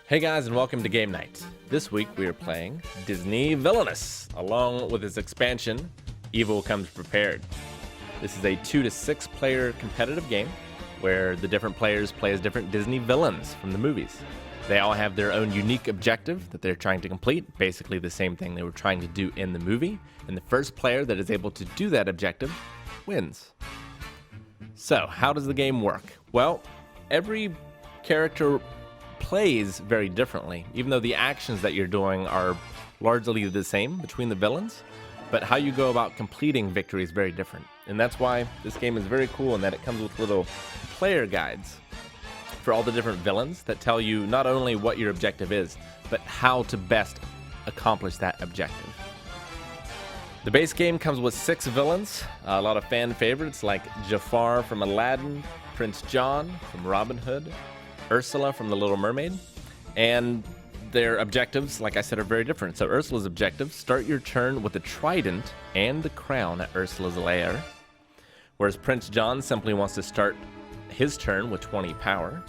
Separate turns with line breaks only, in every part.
Hey guys, and welcome to Game Night. This week we are playing Disney Villainous, along with its expansion, Evil Comes Prepared. This is a 2 to 6 player competitive game where the different players play as different Disney villains from the movies. They all have their own unique objective that they're trying to complete, basically the same thing they were trying to do in the movie, and the first player that is able to do that objective wins. So, how does the game work? Well, every character plays very differently, even though the actions that you're doing are largely the same between the villains, but how you go about completing victory is very different. And that's why this game is very cool in that it comes with little player guides for all the different villains that tell you not only what your objective is, but how to best accomplish that objective. The base game comes with 6 villains, a lot of fan favorites like Jafar from Aladdin, Prince John from Robin Hood, Ursula from The Little Mermaid, and their objectives, like I said, are very different. So Ursula's objective, start your turn with a trident and the crown at Ursula's lair, whereas Prince John simply wants to start his turn with 20 power,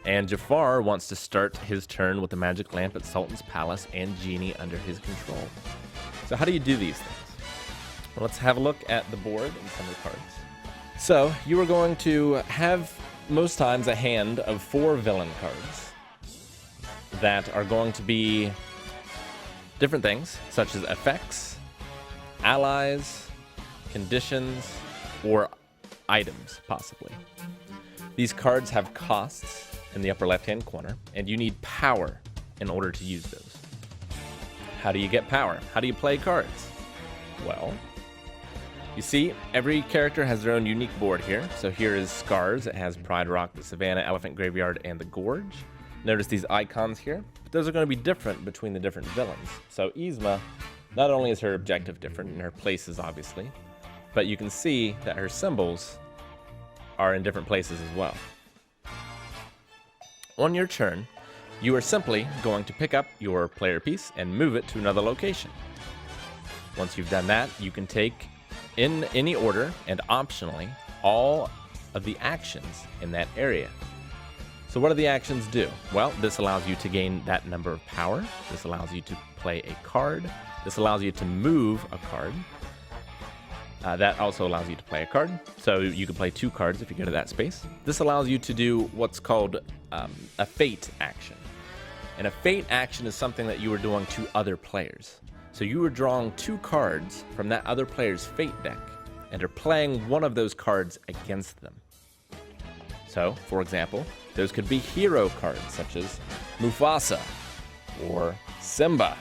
and Jafar wants to start his turn with the magic lamp at Sultan's palace and genie under his control. So how do you do these things? Well, let's have a look at the board and some of the cards. So you are going to have most times a hand of 4 villain cards that are going to be different things, such as effects, allies, conditions, or items, possibly. These cards have costs in the upper left-hand corner, and you need power in order to use those. How do you get power? How do you play cards? Well, you see, every character has their own unique board here. So here is Scars. It has Pride Rock, the Savannah, Elephant Graveyard, and the Gorge. Notice these icons here. But those are going to be different between the different villains. So Yzma, not only is her objective different, and her places obviously, but you can see that her symbols are in different places as well. On your turn, you are simply going to pick up your player piece and move it to another location. Once you've done that, you can take in any order and optionally all of the actions in that area. So what do the actions do? Well, this allows you to gain that number of power. This allows you to play a card. This allows you to move a card. That also allows you to play a card. So you can play 2 cards if you go to that space. This allows you to do what's called a fate action. And a fate action is something that you are doing to other players. So you are drawing 2 cards from that other player's fate deck and are playing one of those cards against them. So, for example, those could be hero cards such as MUFASA or Simba,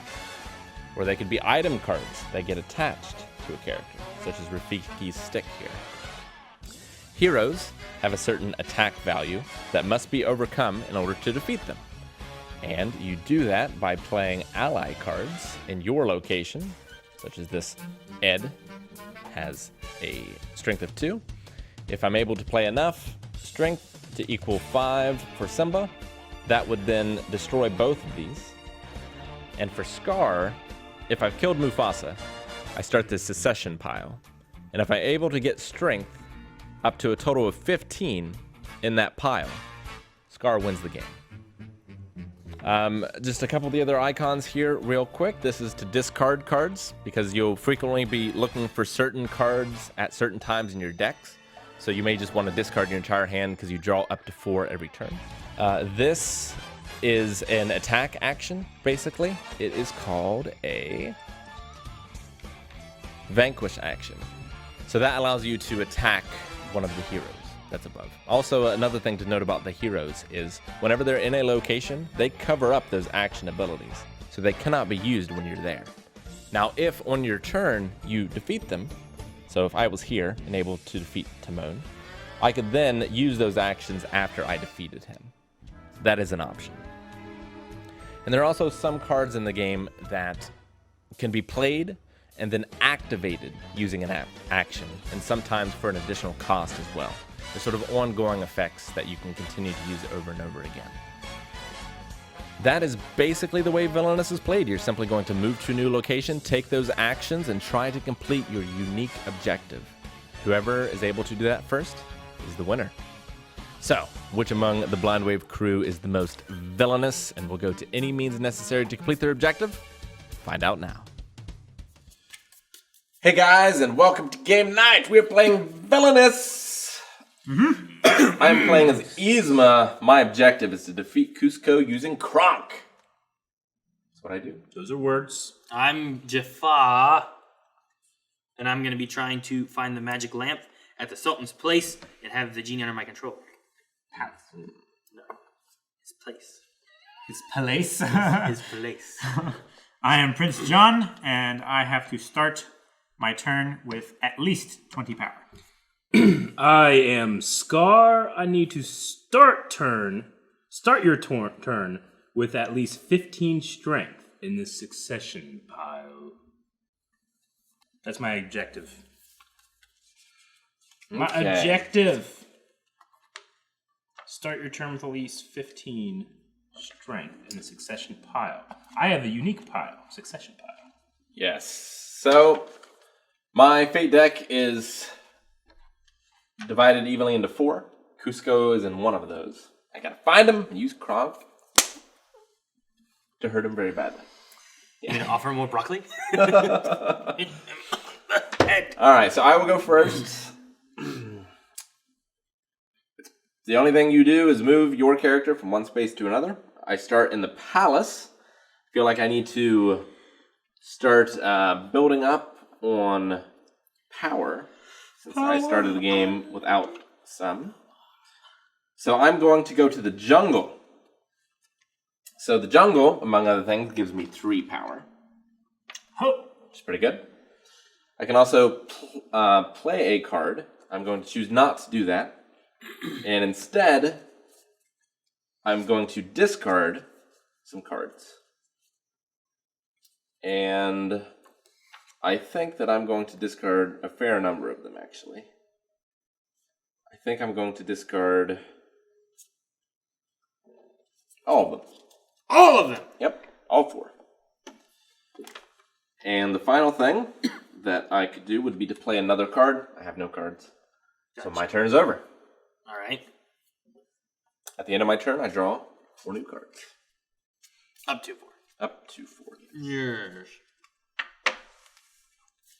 or they could be item cards that get attached to a character, such as RAFIKI'S stick here. Heroes have a certain attack value that must be overcome in order to defeat them. And you do that by playing ally cards in your location, such as this Ed has a strength of 2. If I'm able to play enough strength to equal 5 for Simba, that would then destroy both of these. And for Scar, if I've killed Mufasa, I start this secession pile. And if I'm able to get strength up to a total of 15 in that pile, Scar wins the game. Just a couple of the other icons here real quick. This is to discard cards because you'll frequently be looking for certain cards at certain times in your decks. So you may just want to discard your entire hand because you draw up to 4 every turn. This is an attack action, basically. It is called a vanquish action. So that allows you to attack one of the heroes that's above. Also, another thing to note about the heroes is whenever they're in a location, they cover up those action abilities, so they cannot be used when you're there. Now, if on your turn you defeat them, so if I was here and able to defeat Timon, I could then use those actions after I defeated him. That is an option. And there are also some cards in the game that can be played and then activated using an action, and sometimes for an additional cost as well. They're sort of ongoing effects that you can continue to use over and over again. That is basically the way Villainous is played. You're simply going to move to a new location, take those actions, and try to complete your unique objective. Whoever is able to do that first is the winner. So, which among the Blind Wave crew is the most villainous and will go to any means necessary to complete their objective? Find out now. Hey guys, and welcome to game night. We're playing Villainous. I'm playing as Yzma. My objective is to defeat KUZCO using Kronk. That's what I do.
Those are words.
I'm Jafar, and I'm going to be trying to find the magic lamp at the Sultan's place and have the genie under my control.
Palace.
No, his place.
His place.
His place.
I am Prince John, and I have to start my turn with at least 20 power.
I am Scar. I need to start your turn with at least 15 strength in this succession pile. That's my objective. My objective. Start your turn with at least 15 strength in the succession pile. I have a unique pile, succession pile.
Yes. So, my fate deck is divided evenly into 4. KUZCO is in one of those. I gotta find him and use Kronk to hurt him very badly.
You gonna offer him more broccoli?
Alright, so I will go first. The only thing you do is move your character from one space to another. I start in the palace. Feel like I need to start building up on power since I started the game without some. So I'm going to go to the jungle. So the jungle, among other things, gives me 3 power. Which is pretty good. I can also play a card. I'm going to choose not to do that. And instead, I'm going to discard some cards. And I think that I'm going to discard a fair number of them, actually. I think I'm going to discard all of them.
All of them?
Yep, all 4. And the final thing that I could do would be to play another card. I have no cards. Gotcha. So my turn is over.
All right.
At the end of my turn, I draw 4 new cards.
Up to 4.
Up to 4.
Yes.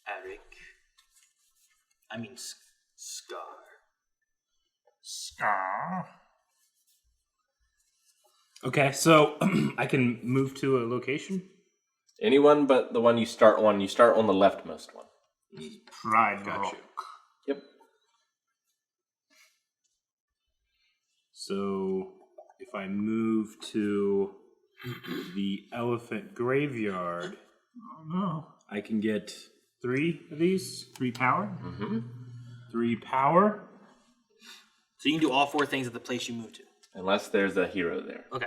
Eric. I mean, Scar.
Scar.
Okay, so I can move to a location?
Anyone but the one you start on. You start on the leftmost one.
Pride
Got
Rock.
you.
Yep.
So if I move to the elephant graveyard, I can get 3 of these.
3 power.
3 power.
So you can do all 4 things at the place you move to.
Unless there's a hero there.
Okay.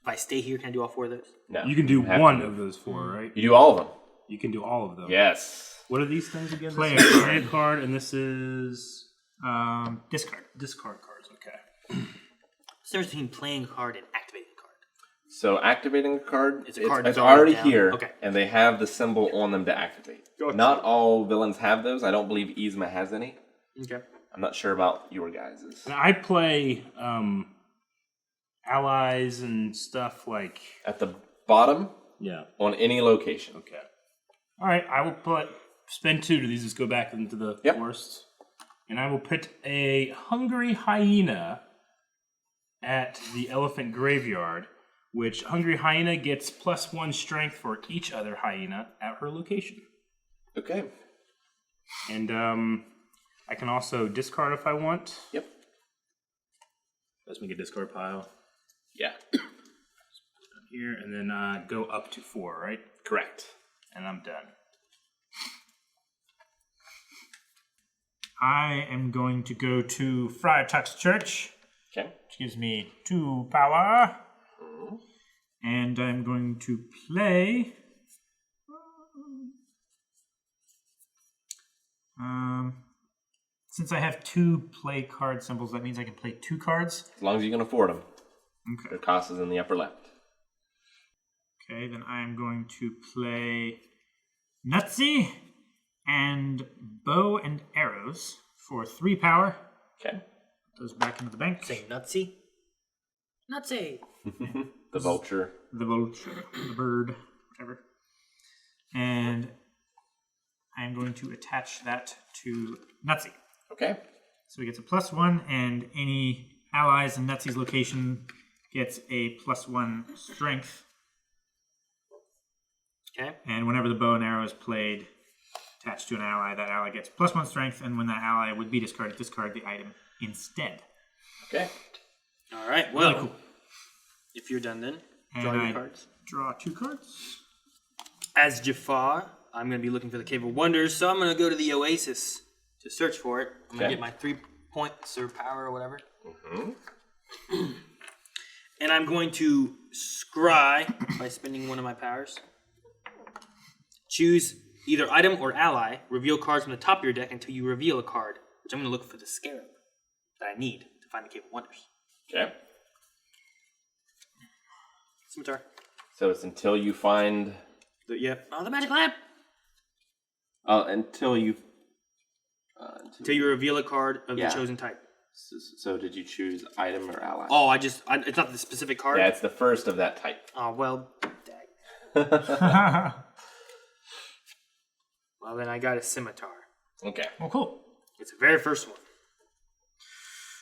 If I stay here, can I do all 4 of those?
No.
You can do one of those 4, right?
You do all of them.
You can do all of them.
Yes.
What are these things again?
Play
This
a
is
card.
play a card, and this is
Discard.
discard cards. Okay.
What's the difference between playing a card and activating a card?
So activating a card,
It's a card
it's
that's already
already
down.
here,
Okay.
and they have the symbol on them to activate.
Gotcha.
Not all villains have those. I don't believe Yzma has any.
Okay.
I'm not sure about your guys's.
And I play allies and stuff like.
At the bottom,
Yeah.
on any location.
Okay. All right. I will spend 2 to these. Just go back into the forest, and I will put a hungry hyena at the elephant graveyard, which hungry hyena gets +1 strength for each other hyena at her location.
Okay.
And I can also discard if I want.
Yep.
Let's make a discard pile
Yeah.
here, and then go up to 4, right?
Correct.
And I'm done.
I am going to go to Friar Tuck's Church,
Okay.
which gives me 2 power. And I'm going to play. Since I have 2 play card symbols, that means I can play 2 cards.
As long as you can afford them.
Okay.
Their cost is in the upper left.
Okay, then I'm going to play NUTSY and Bow and Arrows for 3 power.
Okay.
Those back into the bank.
Say nutsy. Nutsy.
The vulture.
The vulture, the bird, whatever. And I'm going to attach that to Nutsy.
Okay.
So he gets a +1, and any allies in Nutsy's location gets a +1 strength.
Okay.
And whenever the bow and arrow is played, attached to an ally, that ally gets +1 strength, and when that ally would be discarded, discard the item instead.
Okay.
All right. Well,
Really cool.
if you're done, then
And
draw your
I
cards.
draw 2 cards.
As Jafar, I'm going to be looking for the Cave of Wonders, so I'm going to go to the Oasis to search for it. I'm going to get my 3 points or power or whatever. And I'm going to scry by spending one of my powers. Choose either item or ally. Reveal cards from the top of your deck until you reveal a card, which I'm going to look for the SCARAB that I need to find the Cave of Wonders.
Okay.
Scimitar.
So it's until you find...
the magic lamp!
until you...
Until you reveal a card of the chosen type.
So did you choose item or ally?
Oh, it's not the specific card?
Yeah, it's the first of that type.
Oh, well, dag. Well, then I got a scimitar.
Okay.
Well, cool.
It's the very first one.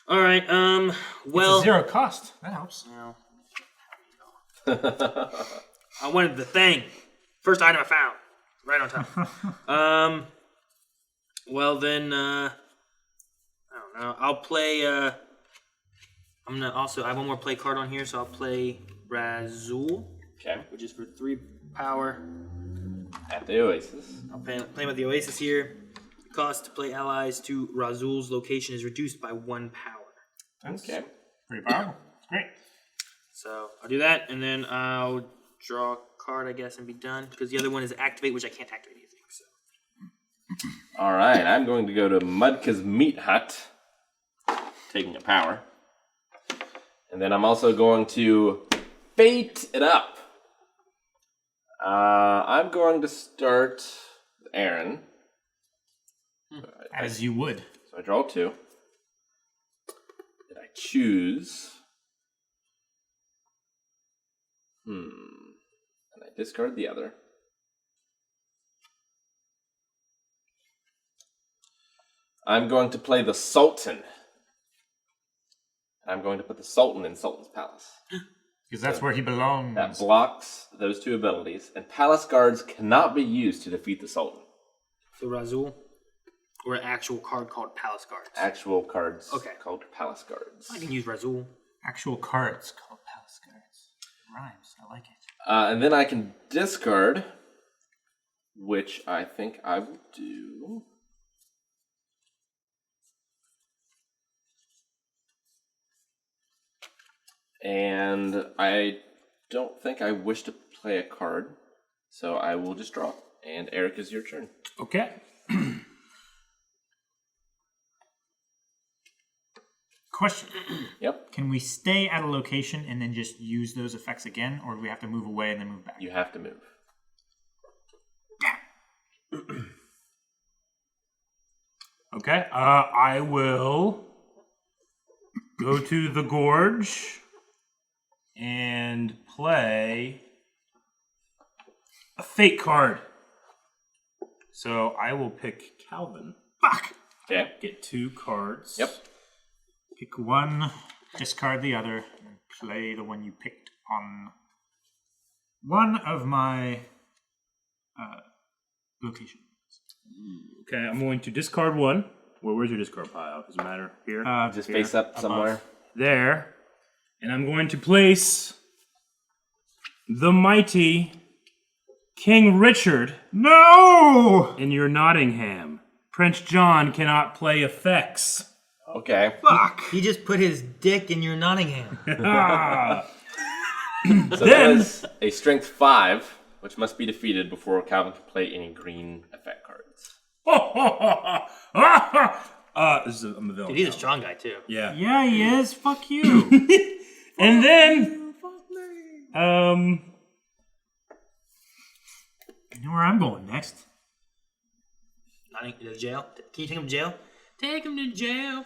All right,
It's a 0 cost. That helps.
Well, I wanted the thing. First item I found. Right on top. Well, then, I don't know. I'll play, I'm gonna also, I have one more play card on here, so I'll play Razul.
Okay.
Which is for 3 power.
At the Oasis.
I'll play with the Oasis here. The cost to play allies to Razul's location is reduced by 1 power.
Okay.
Pretty powerful. Great.
So I'll do that, and then I'll draw a card, I guess, and be done. Because the other one is activate, which I can't activate anything. So.
All right. I'm going to go to Mudka's Meat Hut, taking a power. And then I'm also going to Fate It Up. I'm going to start with Aaron.
As you would.
So I draw 2. Did I choose? And I discard the other. I'm going to play the Sultan. I'm going to put the Sultan in Sultan's Palace.
Because that's where he belongs.
That blocks those 2 abilities, and Palace Guards cannot be used to defeat the Sultan.
So Razul, or an actual card called Palace Guards?
Actual cards
called
Palace Guards.
I can use Razul.
Actual cards called Palace Guards. Rhymes. I like it.
And then I can discard, which I think I will do. And I don't think I wish to play a card, so I will just draw. And Eric, is your turn.
Okay. Question.
Yep.
Can we stay at a location and then just use those effects again, or do we have to move away and then move back?
You have to move.
Okay. I will go to the gorge and play a fate card. So I will pick Calvin. Fuck!
Okay.
Get 2 cards.
Yep.
Pick one, discard the other, and play the one you picked on one of my locations. Okay, I'm going to discard one. Where's your discard pile? Does it matter? Here?
Just face up somewhere.
There. And I'm going to place the mighty King Richard. No! In your Nottingham. Prince John cannot play effects.
Okay.
Fuck!
He just put his dick in your Nottingham.
So that is a strength 5, which must be defeated before Calvin can play any green effect cards.
I'm a villain.
Dude, he's a strong guy, too.
Yeah. Yeah, he is. Fuck you. And then, you know where I'm going next?
To jail? Can you take him to jail? Take him to jail.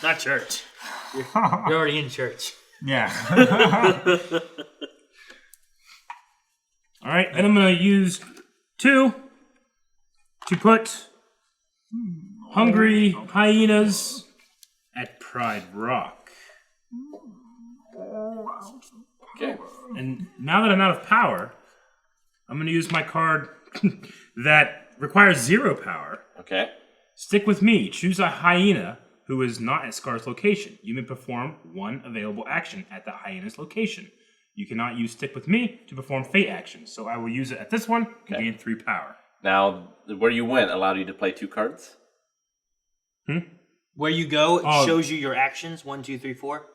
Not church. You're already in church.
Yeah.
All right, and I'm going to use 2 to put Hungry Hyenas at Pride Rock.
Okay.
And now that I'm out of power, I'm going to use my card that requires 0 power.
Okay.
Stick with me. Choose a hyena who is not at Scar's location. You may perform 1 available action at the hyena's location. You cannot use Stick with me to perform fate actions, so I will use it at this one to gain 3 power.
Now, where you went allowed you to play 2 cards?
Where you go, it shows you your actions. 1, 2, 3, 4.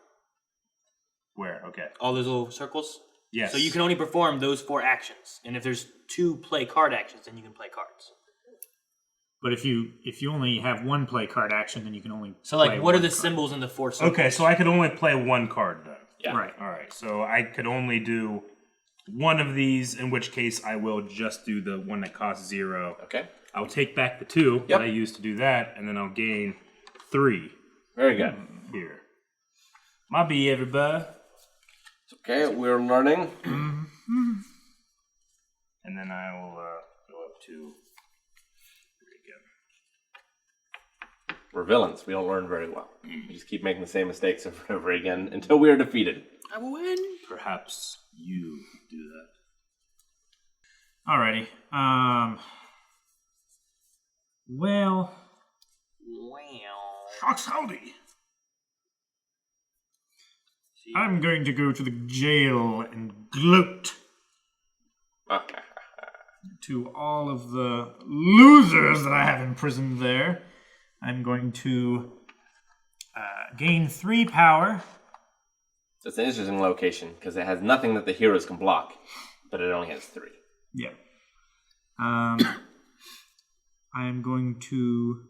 Where? Okay.
All those little circles.
Yes.
So you can only perform those 4 actions. And if there's 2 play card actions, then you can play cards.
But if you only have 1 play card action, then you can only.
So like,
play
what are
1
the
card.
symbols in the 4 circles?
Okay, so I could only play 1 card then.
Yeah.
Right.
All right, so I could only do 1 of these, in which case I will just do the one that costs 0.
Okay.
I'll take back the 2 that I used to do that, and then I'll gain 3
Very good.
here. My be everybody.
Okay, we're learning.
And then I will go up to 3 again.
We're villains. We don't learn very well. We just keep making the same mistakes over and over again until we are defeated.
I will win.
Perhaps you do that.
Alrighty. Well. Shucks howdy. I'm going to go to the jail and gloat to all of the losers that I have imprisoned there. I'm going to gain 3 power.
So it's an interesting location because it has nothing that the heroes can block, but it only has 3.
Yeah. I'm going to.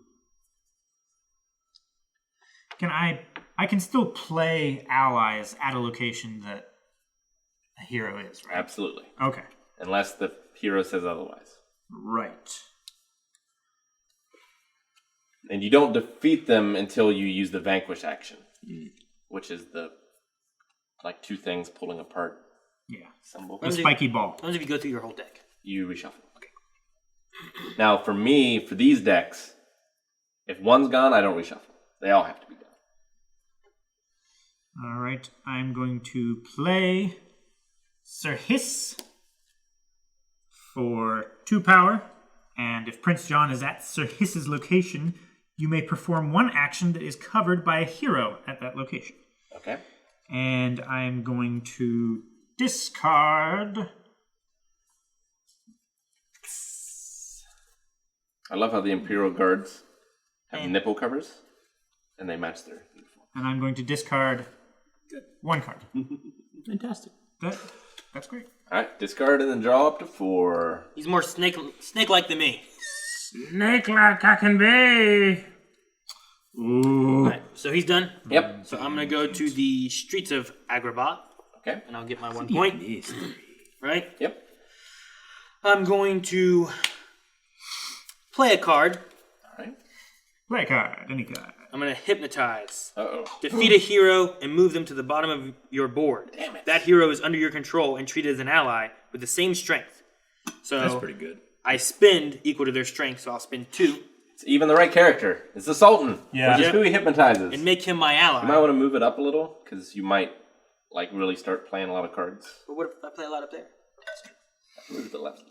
I can still play allies at a location that a hero is, right?
Absolutely.
Okay.
Unless the hero says otherwise.
Right.
And you don't defeat them until you use the vanquish action, which is the 2 things pulling apart symbol.
The spiky ball.
What if you go through your whole deck?
You reshuffle. Okay. Now, for me, for these decks, if one's gone, I don't reshuffle. They all have to be gone.
All right. I'm going to play Sir Hiss for 2 power. And if Prince John is at Sir Hiss's location, you may perform 1 action that is covered by a hero at that location.
Okay.
And I'm going to discard.
I love how the Imperial Guards have nipple covers, and they match their uniform.
And I'm going to discard 1 card.
Fantastic.
That's great.
All right, discard and then draw up to 4.
He's more snake-like than me.
Snake-like I can be. Ooh.
All right, so he's done.
Yep.
So I'm going to go to the streets of Agrabah,
Okay.
and I'll get my 1 point. Right?
Yep.
I'm going to play a card.
All right.
Play a card, any card.
I'm going to hypnotize.
Uh-oh.
Defeat a hero and move them to the bottom of your board.
Damn it.
That hero is under your control and treated as an ally with the same strength. So
That's pretty good.
I spend equal to their strength, so I'll spend 2
It's even the right character. It's the Sultan.
Yeah.
Which is who he hypnotizes.
and make him my ally.
You might want to move it up a little, because you might, really start playing a lot of cards.
But what if I play a lot up there?
Move it to the left.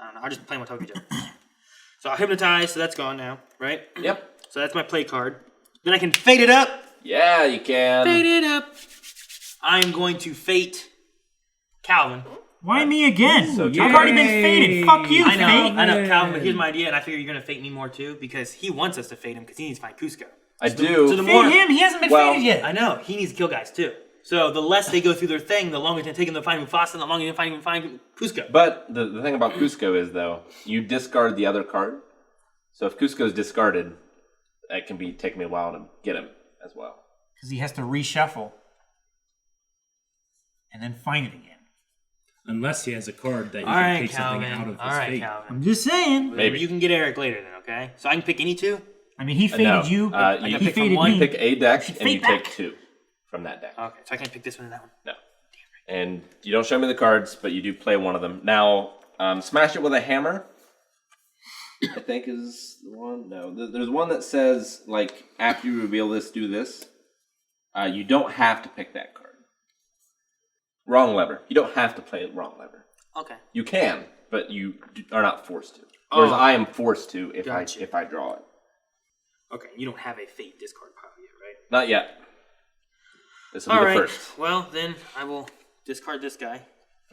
I don't know. I'll just play them on top of each other. So I'll hypnotize, so that's gone now, right?
Yep.
So that's my play card. Then I can fade it up.
Yeah, you can.
Fade it up. I'm going to fate Calvin.
Why me again?
So
I've already been faded. Fuck you,
I know,
Fate.
Calvin, but here's my idea, and I figure you're going to fate me more too, because he wants us to fate him, because he needs to find KUZCO.
I do.
So the more,
Fade him. He hasn't been
Well-
faded yet.
I know, he needs to kill guys too. So the less they go through their thing, the longer it's going to take them to find MUFASA, and the longer it's going to find KUZCO.
But the thing about KUZCO is, though, you discard the other card. So if KUZCO is discarded, it can take me a while to get him as well.
Because he has to reshuffle. And then find it again.
Unless he has a card that he
All
can
right,
take something
Calvin.
out of
All
his
right,
fate.
Calvin.
I'm just saying.
Maybe.
You can get Eric later then, okay? So I can pick any 2?
I mean, he faded
No,
you.
you
he
pick from
faded
one.
me.
pick a deck
should
and you
fade back.
take 2 from that deck.
Okay, so I can't pick this one and that one.
No. And you don't show me the cards, but you do play one of them. Now, smash it with a hammer. I think is the one. No, there's one that says, like, after you reveal this, do this. You don't have to pick that card. Wrong lever. You don't have to play wrong lever.
Okay.
You can, but you are not forced to. Whereas I am forced to if I draw it.
Okay, you don't have a fate discard pile yet, right?
Not yet. This will be the first.
Well, then I will discard this guy.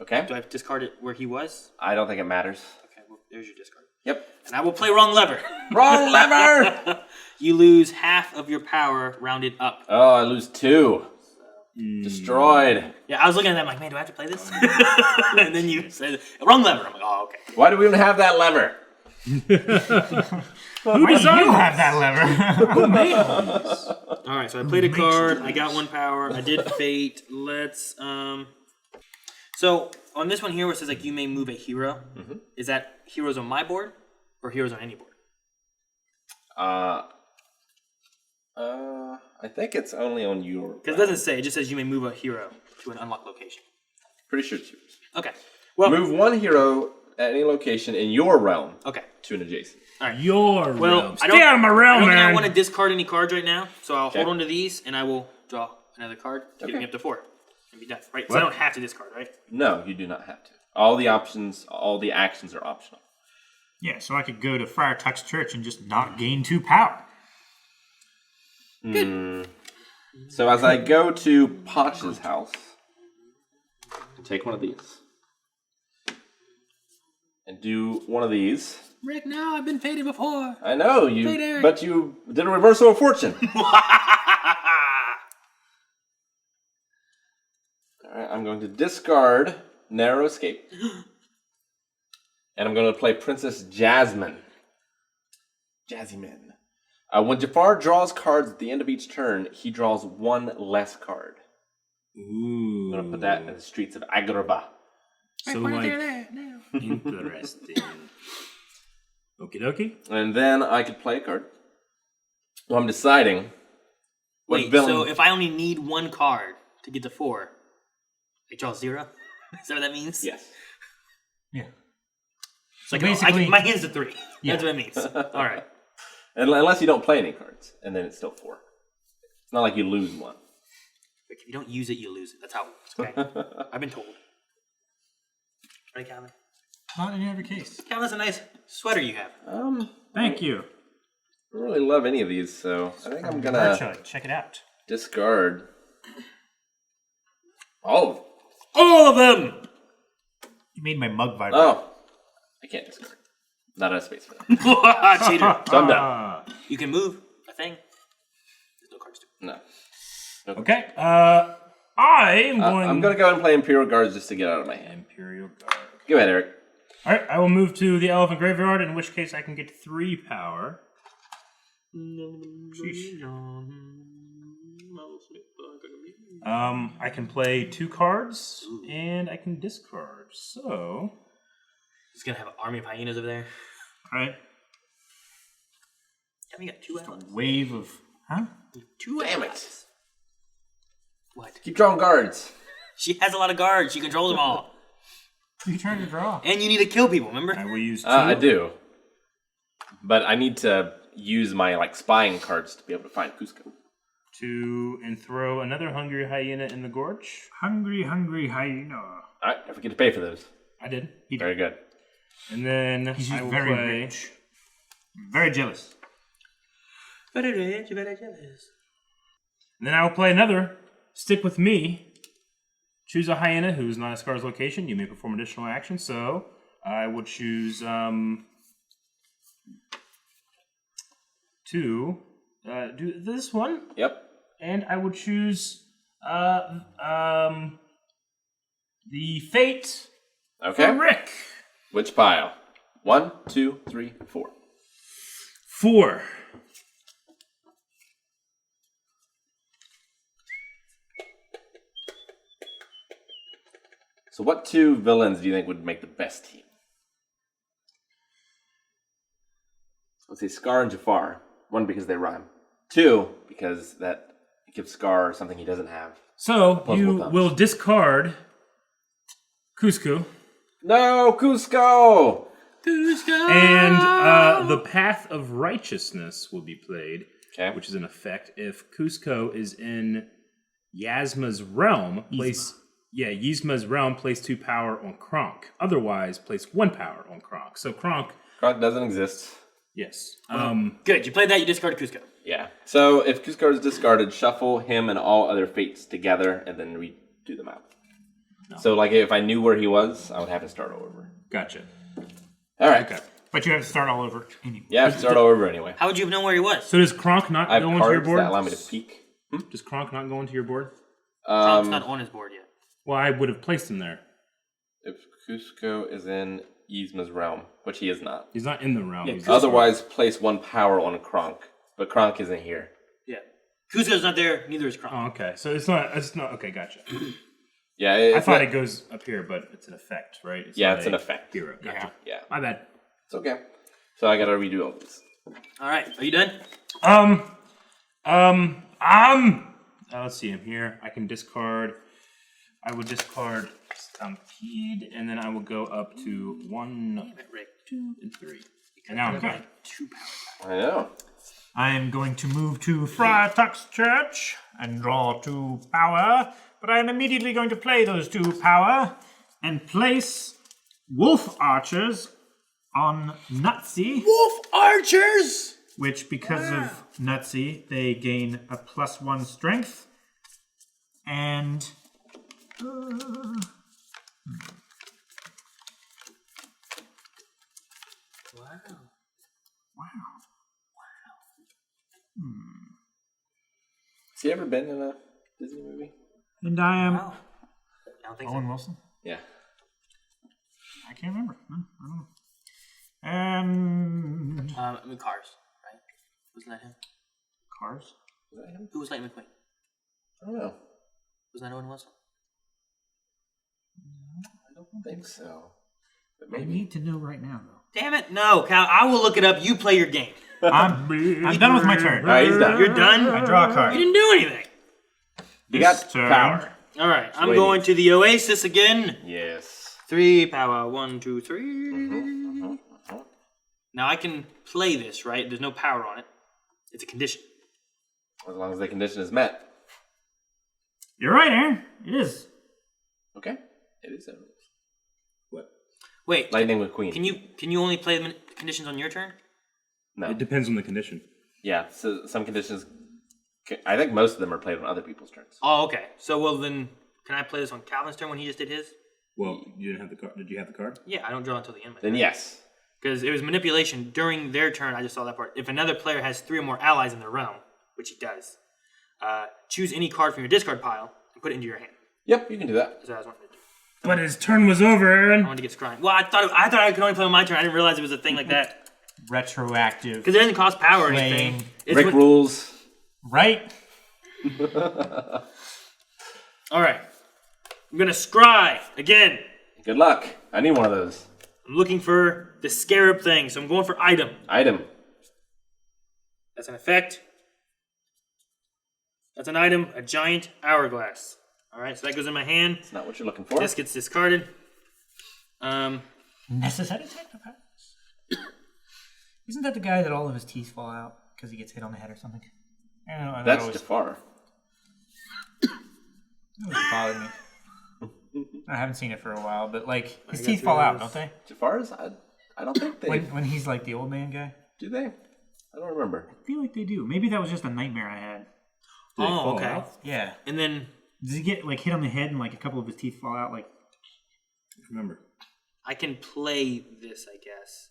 Okay.
Do I discard it where he was?
I don't think it matters.
Okay, well, there's your discard.
Yep.
And I will play wrong lever.
Wrong lever!
You lose half of your power rounded up.
Oh, I lose 2. Destroyed.
Yeah, I was looking at that, I'm like, man, do I have to play this? And then you said, wrong lever. I'm like, oh, okay.
Why do we even have that lever?
Why do you have that lever? Who made all these?
All right, so I played a card. I got 1 power. I did fate. Let's So on this one here, where it says like you may move a hero, is that heroes on my board or heroes on any board?
I think it's only on your.
Because it doesn't say. It just says you may move a hero to an unlocked location.
Pretty sure it's yours.
Okay. Well,
move 1 hero at any location in your realm.
Okay.
To an adjacent.
All right. Your realm.
Stay out of my realm,
I don't think I
man.
want to discard any cards right now, so I'll
Okay.
hold on to these and I will draw another card to get me up to 4 and be done. Right. So I don't have to discard, right?
No, you do not have to. All the actions are optional.
Yeah, so I could go to Friar Tuck's church and just not gain 2 power.
So as I go to Pacha's house, take one of these and do one of these.
Rick, no, I've been faded before.
I know you,
Fade
but you did a reversal of fortune. All right, I'm going to discard Narrow Escape, and I'm going to play Princess Jasmine. Jasmine. When Jafar draws cards at the end of each turn, he draws 1 less card.
Ooh.
I'm going to put that in the streets of Agrabah.
So like, interesting. Okie dokie.
And then I could play a card. Well, I'm deciding. What
Wait,
villain...
so if I only need 1 card to get to 4, I draw 0? Is that what that means?
Yes.
Yeah.
It's like,
basically-
my hand's a 3.
Yeah.
That's what it means. All right.
Unless you don't play any cards, and then it's still 4. It's not like you lose 1.
If you don't use it, you lose it. That's how it works, okay? I've been told. Right, Calvin?
Not in every case.
Calvin, that's a nice sweater you have.
Thank you.
I don't really love any of these, so I think I'm gonna
Marcha, check it out.
discard all of them.
All of them!
You made my mug vibrate.
Oh, I can't discard. Not enough space for that.
Cheater.
So I'm done.
You can move a thing. There's no cards to
No.
Okay. I'm going.
I'm gonna go ahead and play Imperial Guards just to get out of my hand.
Imperial Guard.
Go ahead, Eric.
All right. I will move to the Elephant Graveyard, in which case I can get 3 power. Sheesh. I can play 2 cards, and I can discard. So.
He's gonna have an army of hyenas over there.
All right.
Yeah, we got 2 allies.
Wave of... Huh?
2
Damn
allies.
it.
What?
Keep drawing guards.
She has a lot of guards. She controls them all.
You trying to draw?
And you need to kill people, remember?
I will use 2.
I do. But I need to use my spying cards to be able to find KUZCO.
And throw another Hungry Hyena in the Gorge.
Hungry, hungry hyena.
Alright, don't forget to pay for those.
I did.
Very good.
And then
He's
I will
very
play.
rich. Very jealous.
Very rich, very jealous.
And then I will play another. Stick with me. Choose a hyena who is not a Scar's location. You may perform additional actions. So I will choose to do this one.
Yep.
And I will choose the fate
Okay.
for Rick.
Which pile? 1, 2, 3, 4.
4.
So what 2 villains do you think would make the best team? Let's say Scar and Jafar. One, because they rhyme. Two, because that gives Scar something he doesn't have.
So you will discard KUZCO.
No, KUZCO!
And the Path of Righteousness will be played, which is an effect. If KUZCO is in Yzma's realm, place 2 power on Kronk. Otherwise, place 1 power on Kronk. So Kronk
doesn't exist.
Yes.
Good. You played that. You discarded KUZCO.
Yeah. So if KUZCO is discarded, shuffle him and all other fates together, and then redo them out. No. So, like, if I knew where he was, I would have to start all over.
Gotcha.
All right.
Okay. But you have to start all over anyway.
Yeah, I have to start all over anyway.
How would you have known where he was?
So does Kronk not go into your board?
That allow me to peek.
Does Kronk not go into your board?
Kronk's not on his board yet.
Well, I would have placed him there.
If KUZCO is in Yzma's realm, which he is not.
He's not in the realm.
Yeah,
Otherwise, place 1 power on Kronk. But Kronk isn't here.
Yeah. KUZCO's not there, neither is Kronk.
Oh, okay. So it's not, okay, gotcha.
Yeah,
I thought it goes up here, but it's an effect, right?
It's an effect.
Hero. Gotcha.
Yeah.
My bad.
It's okay. So I gotta redo all this.
All right. Are you done?
Let's see. I'm here. I can discard. I will discard Stampede, and then I will go up to 1, 2, and 3. And now I'm done.
2 power.
I know.
I am going to move to Friar Tuck's church and draw 2 power, but I am immediately going to play those 2 power and place Wolf Archers on NUTSY.
Wolf Archers!
Which, because of NUTSY, they gain a +1 strength. And... Wow.
Has he ever been in a Disney movie?
And I am...
I don't think
Owen
so.
Wilson?
Yeah.
I can't remember. No, I don't know. And...
I mean, Cars, right? Wasn't that him?
Cars?
Was that him?
Who was Lightning McQueen?
I don't know.
Wasn't that Owen Wilson?
I don't think so. But
I
maybe.
need to know right now, though.
Damn it, no, Cal. I will look it up. You play your game.
I'm done with my turn.
All right, he's done.
You're done?
I draw a card.
You didn't do anything.
You got
turn.
power.
All right, I'm
Waiting.
going to the Oasis again.
Yes.
3 power. 1, 2, 3. Now I can play this, right? There's no power on it. It's a condition.
As long as the condition is met.
You're right, Aaron. It is.
Okay. It is Emerald.
What?
Wait.
Lightning McQueen.
Can you only play the conditions on your turn?
No.
It depends on the condition.
Yeah. So some conditions. I think most of them are played on other people's turns.
Oh, okay. So, well, then, can I play this on Calvin's turn when he just did his?
Well, you didn't have the card. Did you have the card?
Yeah, I don't draw until the end.
Then yes.
Because it was manipulation during their turn. I just saw that part. If another player has 3 or more allies in their realm, which he does, choose any card from your discard pile and put it into your hand.
Yep, you can do that.
That's what I was wanting to do.
But his turn was over, Aaron.
I wanted to get scrying. Well, I thought I could only play on my turn. I didn't realize it was a thing like that.
Retroactive.
Because it doesn't cost power or
Playing.
anything. It's
Rick rules.
Right?
All right. I'm going to scry again.
Good luck. I need one of those.
I'm looking for the SCARAB thing, so I'm going for item.
Item.
That's an effect. That's an item, a giant hourglass. All right, so that goes in my hand.
It's not what you're looking for.
This gets discarded.
Necessary technopathics. Isn't that the guy that all of his teeth fall out because he gets hit on the head or something? I don't know.
That's Jafar.
It always bothered me. I haven't seen it for a while, but like his teeth fall out, don't they?
Jafar's? I don't think they...
When he's like the old man guy?
Do they? I don't remember.
I feel like they do. Maybe that was just a nightmare I had.
Oh, okay.
out?
Yeah.
And then
Does he get like hit on the head and like a couple of his teeth fall out? Like,
Remember.
I can play this, I guess.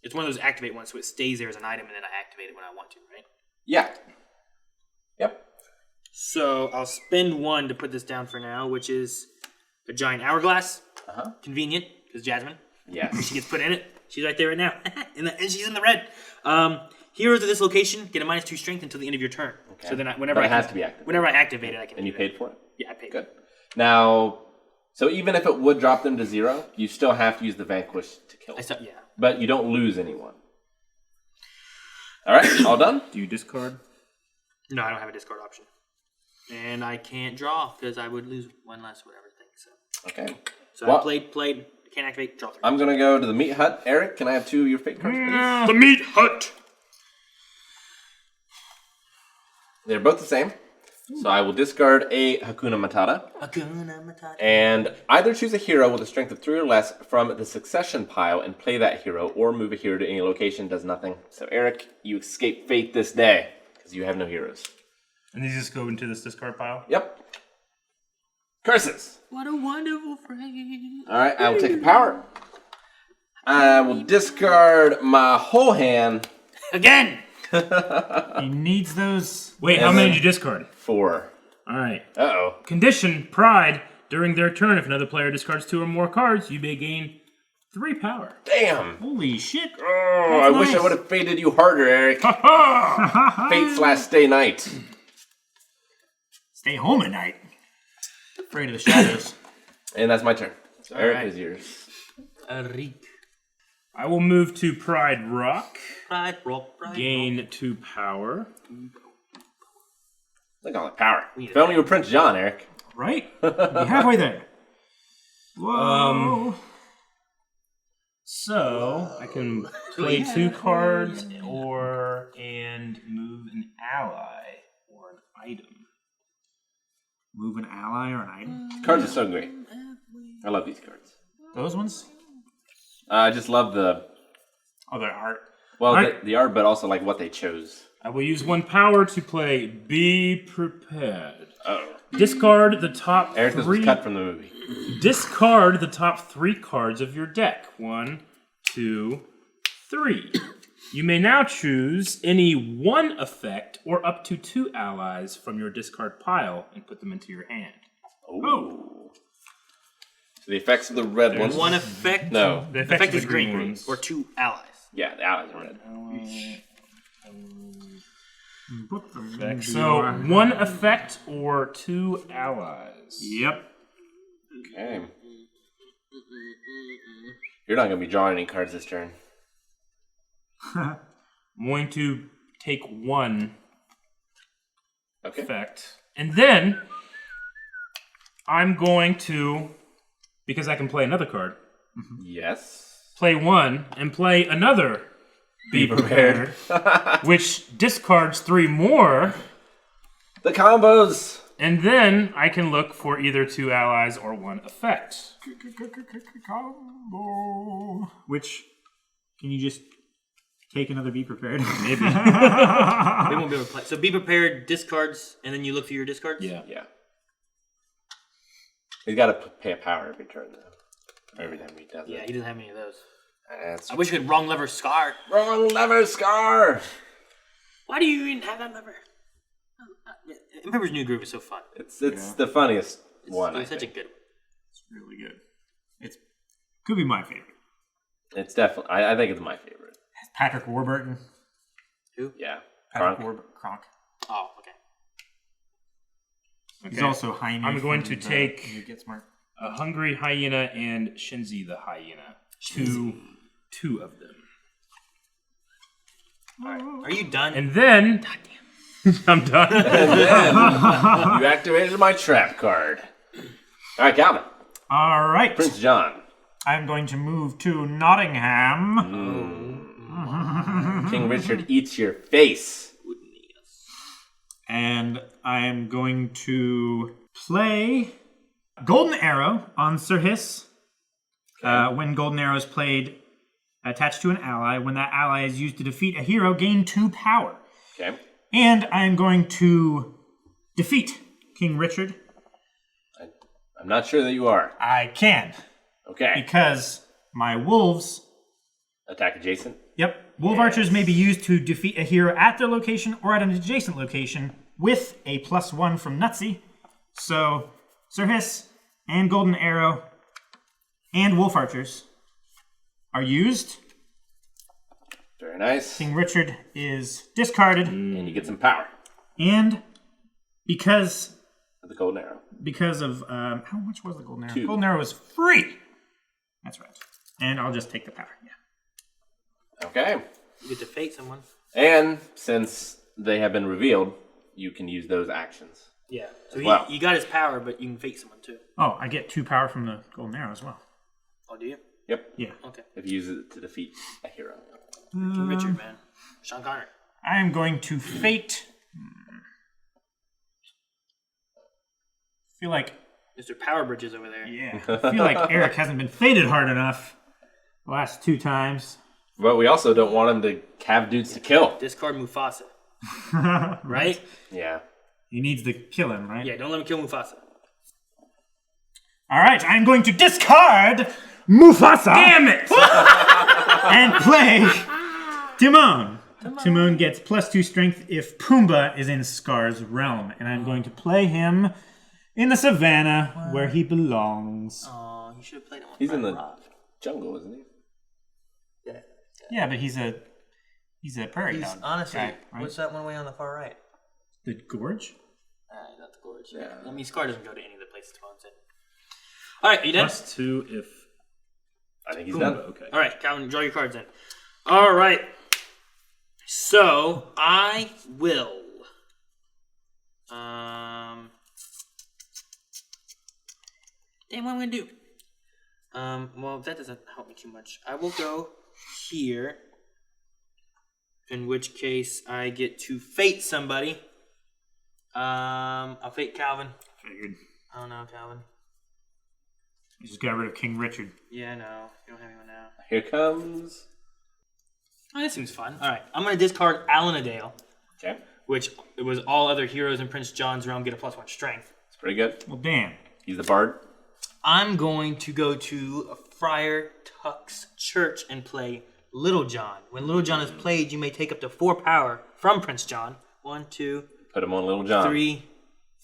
It's one of those activate ones, so it stays there as an item, and then I activate it when I want to, right?
Yeah. Yep.
So I'll spend 1 to put this down for now, which is a giant hourglass.
Uh-huh.
Convenient, because Jasmine.
Yes.
She gets put in it. She's right there right now. and she's in the red. Heroes at this location get a -2 strength until the end of your turn.
Okay.
So then
But it has to be activated.
Whenever I activate it, I can
And
do
you paid for it?
Yeah, I paid.
Good. Now, so even if it would drop them to 0, you still have to use the Vanquish to kill them.
Yeah.
But you don't lose anyone. All right, all done?
Do you discard?
No, I don't have a discard option. And I can't draw because I would lose one less whatever thing. So
Okay.
So
Well-
I played, can't activate, draw 3.
I'm going to go to the meat hut. Eric, can I have 2 of your fate cards, please?
The meat hut!
They're both the same. So I will discard a Hakuna Matata.
Hakuna Matata.
And either choose a hero with a strength of 3 or less from the succession pile and play that hero, or move a hero to any location, does nothing. So Eric, you escape fate this day, because you have no heroes.
And these just go into this discard pile?
Yep. Curses!
What a wonderful phrase.
Alright, I will take a power. I will discard my whole hand.
Again!
He needs those.
Wait, how many did you discard?
4.
Alright.
Uh-oh.
Condition, Pride. During their turn, if another player discards 2 or more cards, you may gain 3 power.
Damn!
Holy shit.
Oh, I wish I would have fated you harder, Eric. Fate/stay night.
Stay home at night. Afraid of the shadows.
And that's my turn. So Eric
Alright.
is yours.
Arik.
I will move to Pride Rock.
Pride, rock, pride.
Gain 2 power.
Look at all that power. If only you were Prince John, Eric.
Right? Be halfway there. Whoa.
So I can play 2 cards and move an ally or an item.
Move an ally or an item?
These cards are so great. I love these cards.
Those ones?
I just love the
Oh, their art.
well
Alright.
the art, but also like what they chose.
I will use 1 power to play Be Prepared.
Oh,
Discard the top
Eric, this was
3.
cut from the movie.
Discard the top 3 cards of your deck. 1, 2, 3. You may now choose any 1 effect or up to 2 allies from your discard pile and put them into your hand.
Oh. So the effects of the red ones.
One effect.
No.
The
Effect
of the
is green.
ones.
Or 2 allies.
Yeah, the allies are red.
So 1 effect or 2 allies.
Yep.
Okay. You're not gonna be drawing any cards this turn.
I'm going to take 1
Okay.
effect. And then I'm going to, because I can play another card,
Yes.
play 1 and play another Be Prepared, which discards 3 more,
The combos.
and then I can look for either 2 allies or 1 effect.
Combo. Which, can you just take another Be Prepared?
Maybe.
They won't be able to play. So be prepared, discards, and then you look through your discards?
Yeah.
Yeah. He's got to pay a power every turn though. Every time he does
Yeah,
it.
he doesn't have any of those.
That's
I wish you had wrong lever scar.
wrong lever scar.
Why do you even have that lever? Emperor's New Groove is so fun.
It's the funniest one.
It was
I
such a
think.
good one.
It's really good. It's could be my favorite.
It's definitely. I think it's my favorite.
Patrick Warburton.
Yeah.
Patrick
Kronk.
Warburton. Kronk.
Oh, okay.
He's
Okay.
also Hyena.
I'm going to
from
take-
You Get Smart.
A Hungry Hyena and Shenzi the Hyena. Two of them.
Are you done?
And then I'm done.
And then you activated my trap card. All right, Calvin.
All right.
Prince John.
I'm going to move to Nottingham.
King Richard eats your face.
And I'm going to play Golden Arrow on Sir Hiss. When Golden Arrow is played attached to an ally, when that ally is used to defeat a hero, gain 2 power.
Okay.
And I'm going to defeat King Richard.
I'm not sure that you are.
I can,
Okay.
because my wolves,
Attack adjacent.
wolf archers may be used to defeat a hero at their location or at an adjacent location with a +1 from NUTSY. So, Sir Hiss and Golden Arrow and wolf archers are used.
Very nice.
King Richard is discarded,
And you get some power.
and because
The golden arrow.
of how much was the Golden Arrow?
2.
Golden Arrow was free. That's right. And I'll just take the power. Yeah.
Okay.
You get to fate someone.
And since they have been revealed, you can use those actions.
Yeah. So
Wow.
he got his power, but you can fate someone too.
Oh, I get 2 power from the golden arrow as well.
Oh, do you?
Yep.
Yeah.
Okay.
If you use it to defeat a hero.
King Richard, man. Sean Connery.
I am going to fate. Feel like
Mr. Power Bridges over there.
I feel like Eric hasn't been fated hard enough the last 2 times.
But we also don't want him to have dudes to kill.
Discard Mufasa. Right?
Yeah.
He needs to kill him, right?
Yeah, don't let him kill Mufasa.
All right, I'm going to discard Mufasa.
Damn it!
And play Timon. Timon gets +2 strength if Pumbaa is in Scar's realm. And I'm going to play him in the savannah where he belongs.
Oh, you should have played him on
He's in
Private
the
Rock.
jungle, isn't he?
Yeah.
Yeah, but he's a prairie
He's
dog.
honestly,
guy, right?
what's that one way on the far right?
The gorge?
Not the gorge.
Yeah.
I mean, Scar doesn't go to any of the places Timon's in. All right, you done?
+2 if.
I think he's
Pumbaa,
done.
okay.
All right, Calvin, draw your cards in. All right. So I will. Damn, what am I gonna do? Well, that doesn't help me too much. I will go here. In which case, I get to fate somebody. I'll fate Calvin.
Figured.
I don't know, Calvin.
You just got rid of King Richard.
Yeah, no, you don't have anyone now.
Here comes.
Oh, that seems fun. All right, I'm gonna discard Alanadale,
Okay.
which it was all other heroes in Prince John's realm get a +1 strength.
It's pretty good.
Well, damn.
He's the bard.
I'm going to go to Friar Tuck's church and play Little John. When Little John is played, you may take up to 4 power from Prince John. 1, 2,
Put him on Little John.
3,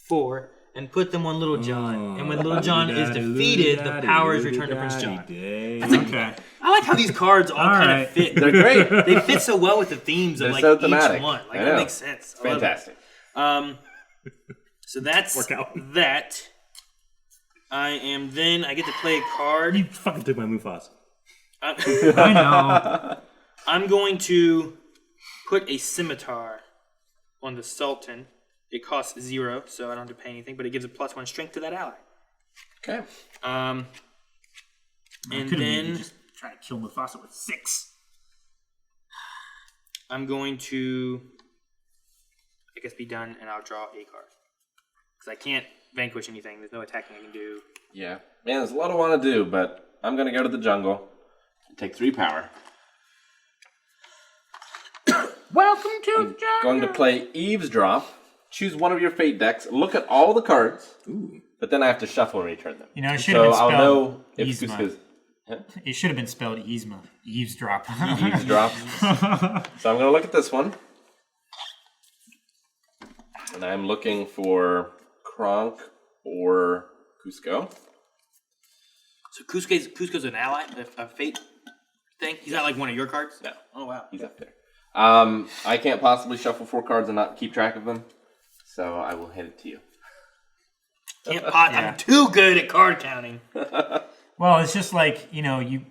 4, and put them on Little John. And when Little John is defeated, the power is returned to Prince John.
Okay.
I like how these cards all kind
right.
of fit.
They're great.
They fit so well with the themes of
They're
like
so
each
thematic.
one. Like
I
that
know.
makes sense. I love it.
Fantastic.
So that's
Work out.
that. I get to play a card.
You fucking took my Mufasa.
I know.
I'm going to put a scimitar on the Sultan. It costs 0, so I don't have to pay anything, but it gives a +1 strength to that ally.
Okay.
And
Could've maybe
then
just try to kill Mufasa with 6.
I'm going to, I guess, be done, and I'll draw a card. Because I can't vanquish anything. There's no attacking I can do.
Yeah. Man, there's a lot I want to do, but I'm going to go to the jungle and take 3 power.
Welcome to
I'm going to play Eavesdrop. Choose one of your fate decks. Look at all the cards.
Ooh.
But then I have to shuffle and return them.
You know, it should have
So
been
I'll
spelled
know if
Yzma.
KUZCO's
It should have been spelled Yzma. Eavesdrop.
Eavesdrop. So I'm going to look at this one. And I'm looking for Kronk or KUZCO.
So KUZCO's an ally, a fate thing? He's not like one of your cards?
No.
Oh, wow.
He's up there. I can't possibly shuffle 4 cards and not keep track of them. So I will hand it to you.
Can't pot.
Yeah.
I'm too good at card counting.
Well, it's just like, you know, you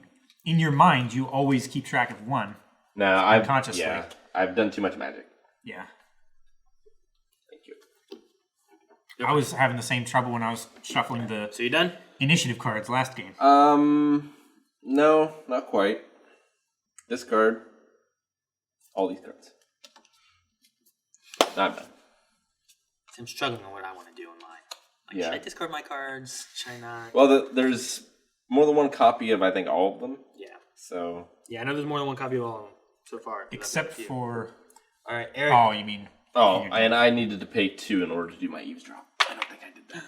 in your mind, you always keep track of one.
No, I've
Unconsciously.
Yeah, I've done too much magic.
Yeah.
Thank you.
I was having the same trouble when I was shuffling the
So you done?
initiative cards last game.
No, not quite. Discard all these cards. No, I'm done.
I'm struggling on what I want to do in mine. Like,
Yeah.
should I discard my cards? Should I not?
Well, there's more than one copy of I think all of them.
Yeah.
So
Yeah, I know there's more than one copy of all of them so far. 'cause I've
Except
got a few.
for...
All right, Eric.
Oh, you mean...
and I needed to pay 2 in order to do my eavesdrop. I don't think I did that.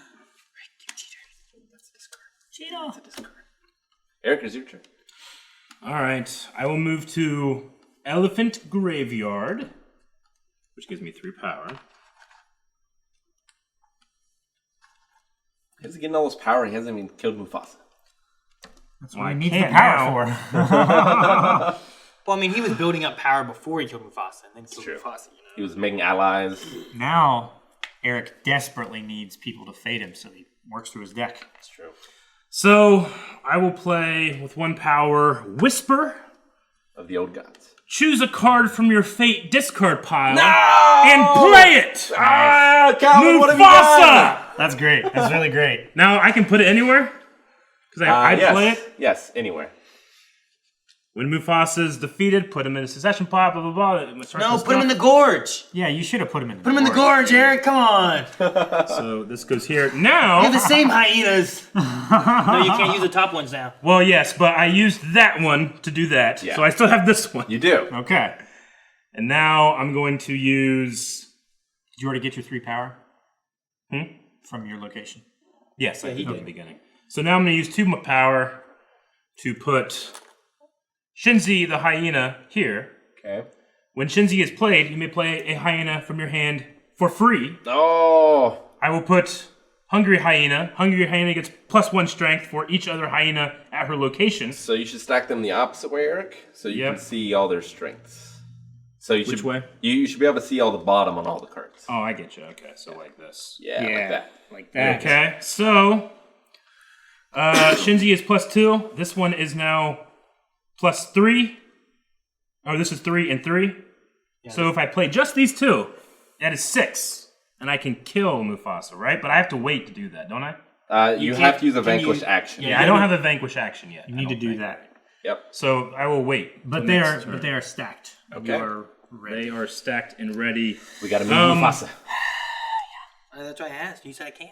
That's a discard.
Cheeto.
That's a discard. Eric, it's your turn.
All right. I will move to Elephant Graveyard, which gives me 3 power.
He's getting all this power. He hasn't even killed Mufasa.
That's
Well,
what
I
he needs the
can't
power
now.
for.
Well, I mean, he was building up power before he killed Mufasa, and then killed
true.
Mufasa. You know.
He was making allies.
Now, Eric desperately needs people to fade him, so he works through his deck.
That's true.
So I will play with 1 power Whisper.
of the old gods.
Choose a card from your fate discard pile
No!
and play it.
Ah, Calvin, what have you done?
Mufasa.
That's great. That's really great.
Now I can put it anywhere because I
Yes.
play it.
Yes, anywhere.
When Mufasa is defeated, put him in a succession pile. Blah blah blah.
No, put him in the gorge.
Yeah, you should have put him in.
Put him in the gorge, Eric. Come on.
So this goes here now.
They're the same hyenas. No, you can't use the top ones now.
Well, yes, but I used that one to do that,
Yeah.
so I still have this one.
You do.
Okay.
And now I'm going to use.
Did you already get your 3 power? From your location.
Yes, I did at the beginning. So now I'm going to use 2 power to put Shenzi the hyena here.
Okay.
When Shenzi is played, you may play a hyena from your hand for free.
Oh.
I will put Hungry Hyena. Hungry Hyena gets +1 strength for each other hyena at her location.
So you should stack them the opposite way, Eric, so you
Yep.
can see all their strengths. So you
Which
should,
way?
You should be able to see all the bottom on all the cards.
Oh, I get you. Okay, so like this.
Yeah, like that.
Like that.
Okay, so Shenzi is +2. This one is now +3. Oh, this is 3 and 3. Yeah. So if I play just these 2, that is 6. And I can kill Mufasa, right? But I have to wait to do that, don't I?
You have to use a vanquish action.
Yeah, I don't have a vanquish action yet.
You need to do that.
Yep.
So I will wait.
But
till
they
next
are
turn.
stacked.
Okay.
You are ready.
They are stacked and ready.
We got to move Mufasa.
That's why I asked. You said I can't.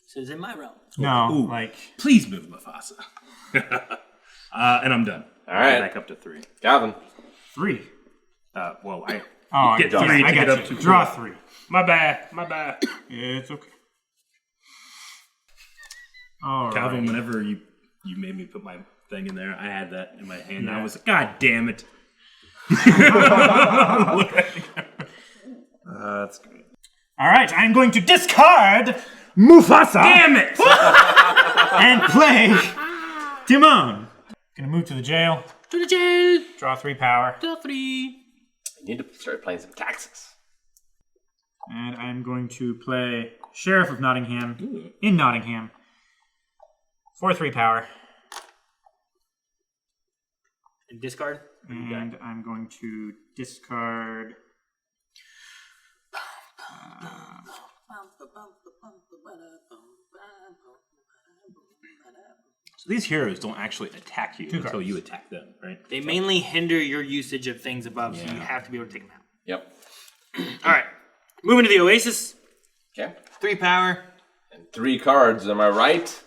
So it's in my realm.
No,
Ooh.
like
Please move Mufasa. And I'm done.
All right.
Back up to 3.
Calvin.
3.
Well, I
Oh,
get
I
3
I
to get
got
up
you.
to
Draw
4.
3.
My bad. My bad.
It's okay. All
Calvin,
right.
whenever you made me put my thing in there, I had that in my hand. And I was like, God damn it. That's great.
All right, I'm going to discard Mufasa.
Damn it!
And play Timon. Gonna move to the jail.
To the jail.
Draw 3 power.
To 3.
You need to start playing some taxes.
And I'm going to play Sheriff of Nottingham in Nottingham for 3 power.
And discard.
And I'm going to discard.
So these heroes don't actually attack you until
cards.
you attack them, right?
They mainly hinder your usage of things above, so you have to be able to take them out.
Yep.
All right. Moving to the Oasis.
Okay.
3 power.
And 3 cards, am I right?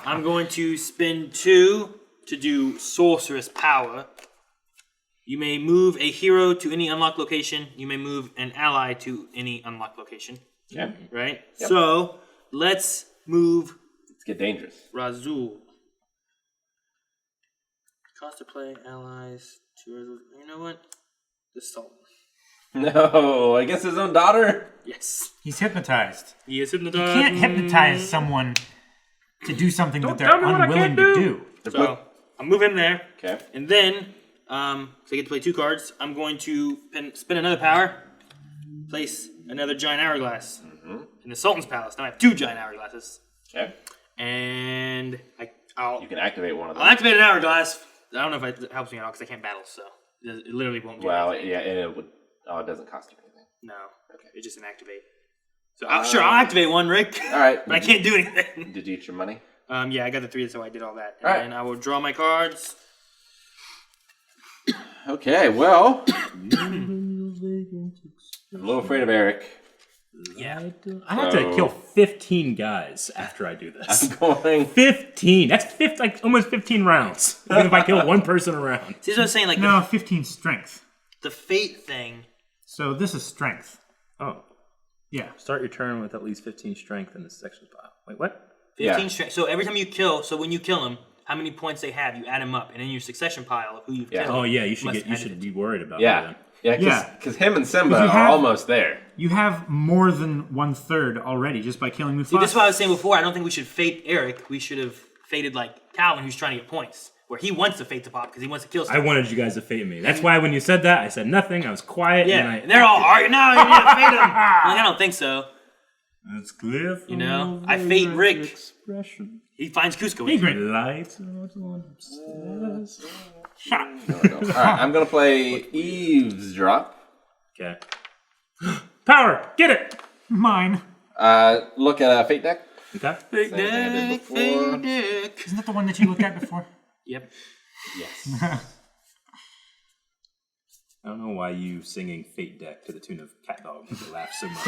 I'm going to spend 2 to do Sorceress Power. You may move a hero to any unlocked location. You may move an ally to any unlocked location.
Yeah.
Right?
Yep.
So, let's move
Let's get dangerous.
Razul. Cost to play, allies, 2 Razul. You know what? The Sultan.
No, I guess his own daughter?
Yes.
He's hypnotized.
He is
You
hypnotized.
can't hypnotize someone to do something that they're
tell me what I
unwilling
can't
to
do.
do.
So, I'll move him there.
Okay.
And then, so I get to play 2 cards. I'm going to spin another power, place another giant hourglass in the Sultan's palace. Now I have 2 giant hourglasses,
Okay.
and I'll
You can activate one of them.
activate an hourglass. I don't know if it helps me at all because I can't battle, so it literally won't do
Well,
anything.
yeah, and it would. Oh, it doesn't cost you anything.
No,
Okay.
it's just an activate. So sure, I'll activate one, Rick.
All right.
But I can't do anything.
Did you get your money?
Yeah, I got the 3, so I did all that. And
All right.
then I will draw my cards.
Okay, well. I'm a little afraid of Eric.
Yeah.
I have to kill 15 guys after I do this.
I'm going.
15. That's like almost 15 rounds. Even if I kill one person around.
See, what I'm saying, like
No, 15 strength.
the fate thing.
So this is strength.
Oh.
Yeah.
Start your turn with at least 15 strength in this section pile. Wait, what?
15
Yeah.
strength. So every time you kill, so when you kill them, how many points they have, you add them up, and in your succession pile of who you've
Yeah.
killed.
Oh yeah, you should
must
get. You
add
should
it.
be worried about
Yeah.
that.
Yeah.
Because him and Simba
If you
are
have-
almost there.
You have more than 1/3 already just by killing Mufasa.
See, this is what I was saying before. I don't think we should fate Eric. We should have fated like Calvin, who's trying to get points, where he wants to fate the pop because he wants to kill
I
someone.
wanted you guys to fate me. That's why when you said that, I said nothing. I was quiet.
Yeah,
And
and they're all arguing. No, you need to fate him. I'm like, I don't think so.
It's clear.
You know, I fate Rick.
Expression.
He finds Kuzco.
Hey, great.
Lights.
Shut up.
All right, I'm gonna play Eavesdrop.
Okay.
Power, get it. Mine.
Look at a fate deck.
Okay.
Fake
Same thing I did
dick,
before.
fake dick.
Isn't that the one that you looked at before?
Yep.
Yes.
I don't know why you singing Fate Deck to the tune of Cat Dog make me laugh so much.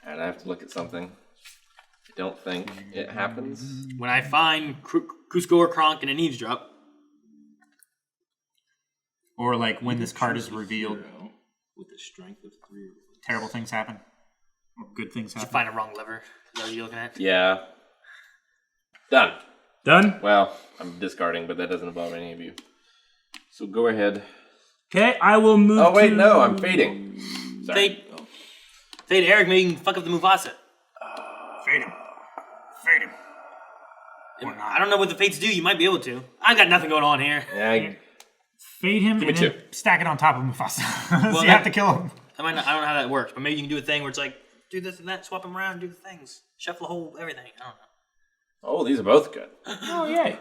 And I have to look at something. I don't think it happens.
When I find Kuzco or Kronk in an eavesdrop,
Or like when this card is revealed,
With the strength of 3.
terrible things happen. Or good things
you
happen.
find a wrong lever. Is that what you're looking at?
Yeah. Done.
Done?
Well, I'm discarding, but that doesn't involve any of you. So go ahead.
Okay, I will move.
Oh wait,
to...
no, I'm fading. Sorry.
Fade Eric, maybe you can fuck up the Mufasa.
Fade him. Fade him.
I don't know what the fates do. You might be able to. I got nothing going on here.
Yeah,
Fade him
Give me
and then
two.
stack it on top of Mufasa. So
Well,
you have to kill him.
I don't know how that works, but maybe you can do a thing where it's like, do this and that, swap them around, do the things, shuffle the whole everything. I don't know.
Oh, these are both good.
Oh, yay.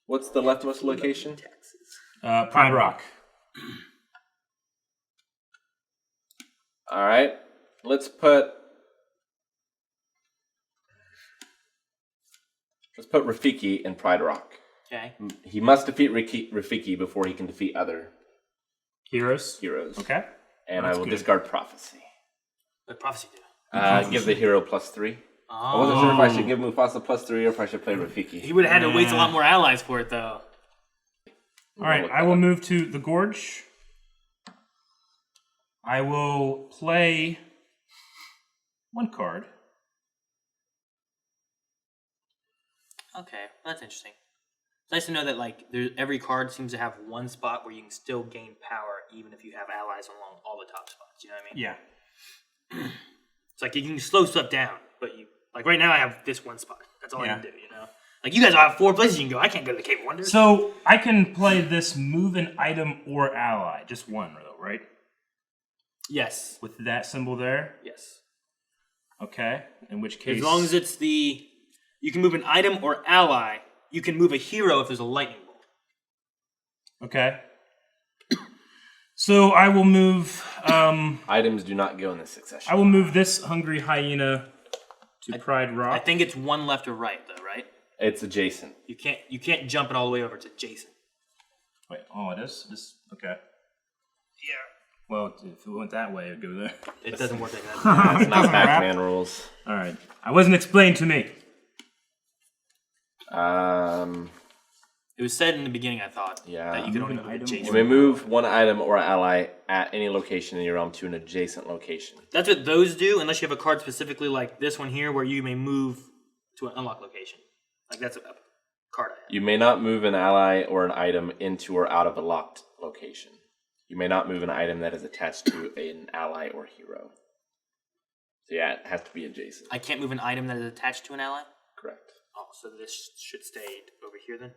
What's the leftmost location?
Pride Rock.
All right. Let's put Rafiki in Pride Rock.
Okay.
He must defeat Rafiki before he can defeat other
Heroes.
heroes.
Okay.
And
That's
I will
good.
discard Prophecy.
What prophecy do?
Give the hero +3. I wasn't sure if I should give Mufasa +3 or if I should play Rafiki.
He would have had to waste a lot more allies for it, though.
All right, I will move to the Gorge. I will play 1 card.
Okay, that's interesting. It's nice to know that like every card seems to have one spot where you can still gain power even if you have allies along all the top spots. You know what I mean?
Yeah.
It's like you can slow stuff down, but you like right now I have this one spot. That's all I can do. You know, like you guys all have 4 places you can go. I can't go to the Cape of Wonders.
So I can play this move an item or ally. Just one, though, right?
Yes.
With that symbol there?
Yes.
Okay. In which case...
As long as it's you can move an item or ally. You can move a hero if there's a lightning bolt.
Okay. So I will move...
Items do not go in this succession.
I will move this Hungry Hyena to Pride Rock.
I think it's one left or right, though, right?
It's adjacent.
You can't jump it all the way over to Jason.
Wait, oh, it is? Okay. Yeah. Well, if it went that way, it'd go there.
It doesn't work like that.
It's not Pac-Man rules.
All right. I wasn't explained to me.
It was said in the beginning, I thought,
Yeah.
that you could only
Move an
move
item
Jason.
You may move one item or ally at any location in your realm to an adjacent location.
That's what those do, unless you have a card specifically like this one here, where you may move to an unlocked location. Like that's a card I have.
You may not move an ally or an item into or out of a locked location. You may not move an item that is attached to an ally or hero. So yeah, it has to be adjacent.
I can't move an item that is attached to an ally?
Correct.
Oh, so this should stay over here then?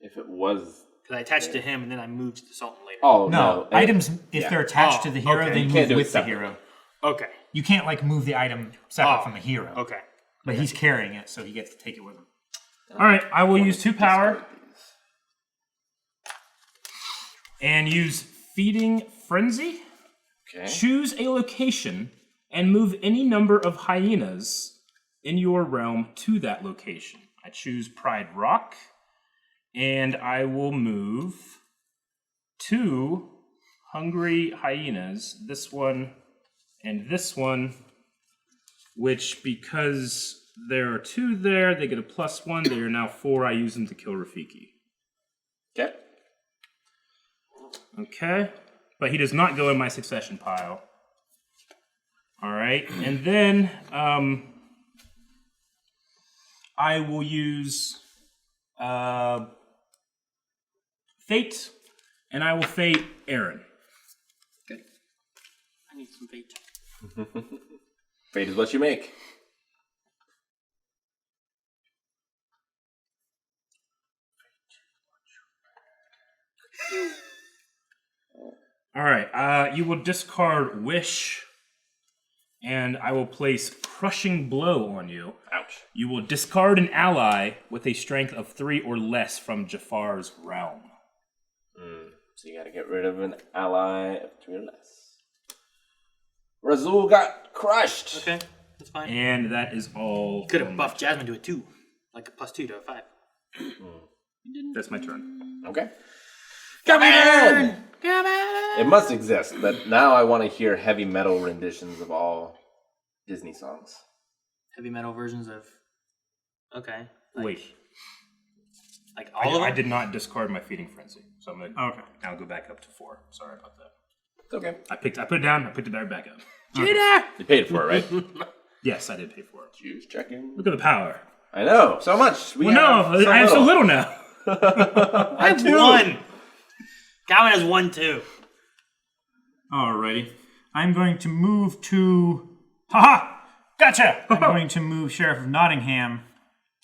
If it was...
Because I attached to him and then I moved to the Sultan later.
Oh,
No,
no.
items, if
yeah.
they're attached to the hero,
okay.
they
You can't
move
do it
with the
separately.
hero.
Okay.
You can't, like, move the item separate from the hero.
Okay.
But he's carrying it, so he gets to take it with him.
All right. I will use 2 power and use Feeding Frenzy.
Okay.
Choose a location and move any number of hyenas in your realm to that location. I choose Pride Rock, and I will move 2 Hungry Hyenas, this one and this one, which because there are 2 there, they get a +1. They are now 4. I use them to kill Rafiki.
Okay.
Okay. But he does not go in my succession pile. All right. And then I will use Fate, and I will fate Aaron.
Good. I need some bait.
Fate is what you make.
All right. You will discard Wish, and I will place Crushing Blow on you.
Ouch.
You will discard an ally with a strength of 3 or less from Jafar's realm.
So you gotta get rid of an ally of 3 or less. Razul got crushed.
Okay, that's fine.
And that is all.
Could have buffed Jasmine to a 2, like a +2 to a 5.
That's my turn.
Okay. Come in! It must exist, but now I want to hear heavy metal renditions of all Disney songs.
Heavy metal versions of. Okay.
Wait.
Like all of them?
I did not discard my Feeding Frenzy, so I'm gonna now go back up to 4. Sorry about that.
It's okay.
I put it down. I picked it right back up.
You paid for it, right?
Yes, I did pay for it.
Choose checking.
Look at the power.
I know, so much.
I have so little now.
I have 1. Calvin has 1 too.
Alrighty. I'm going to move to... Haha! Gotcha! I'm going to move Sheriff of Nottingham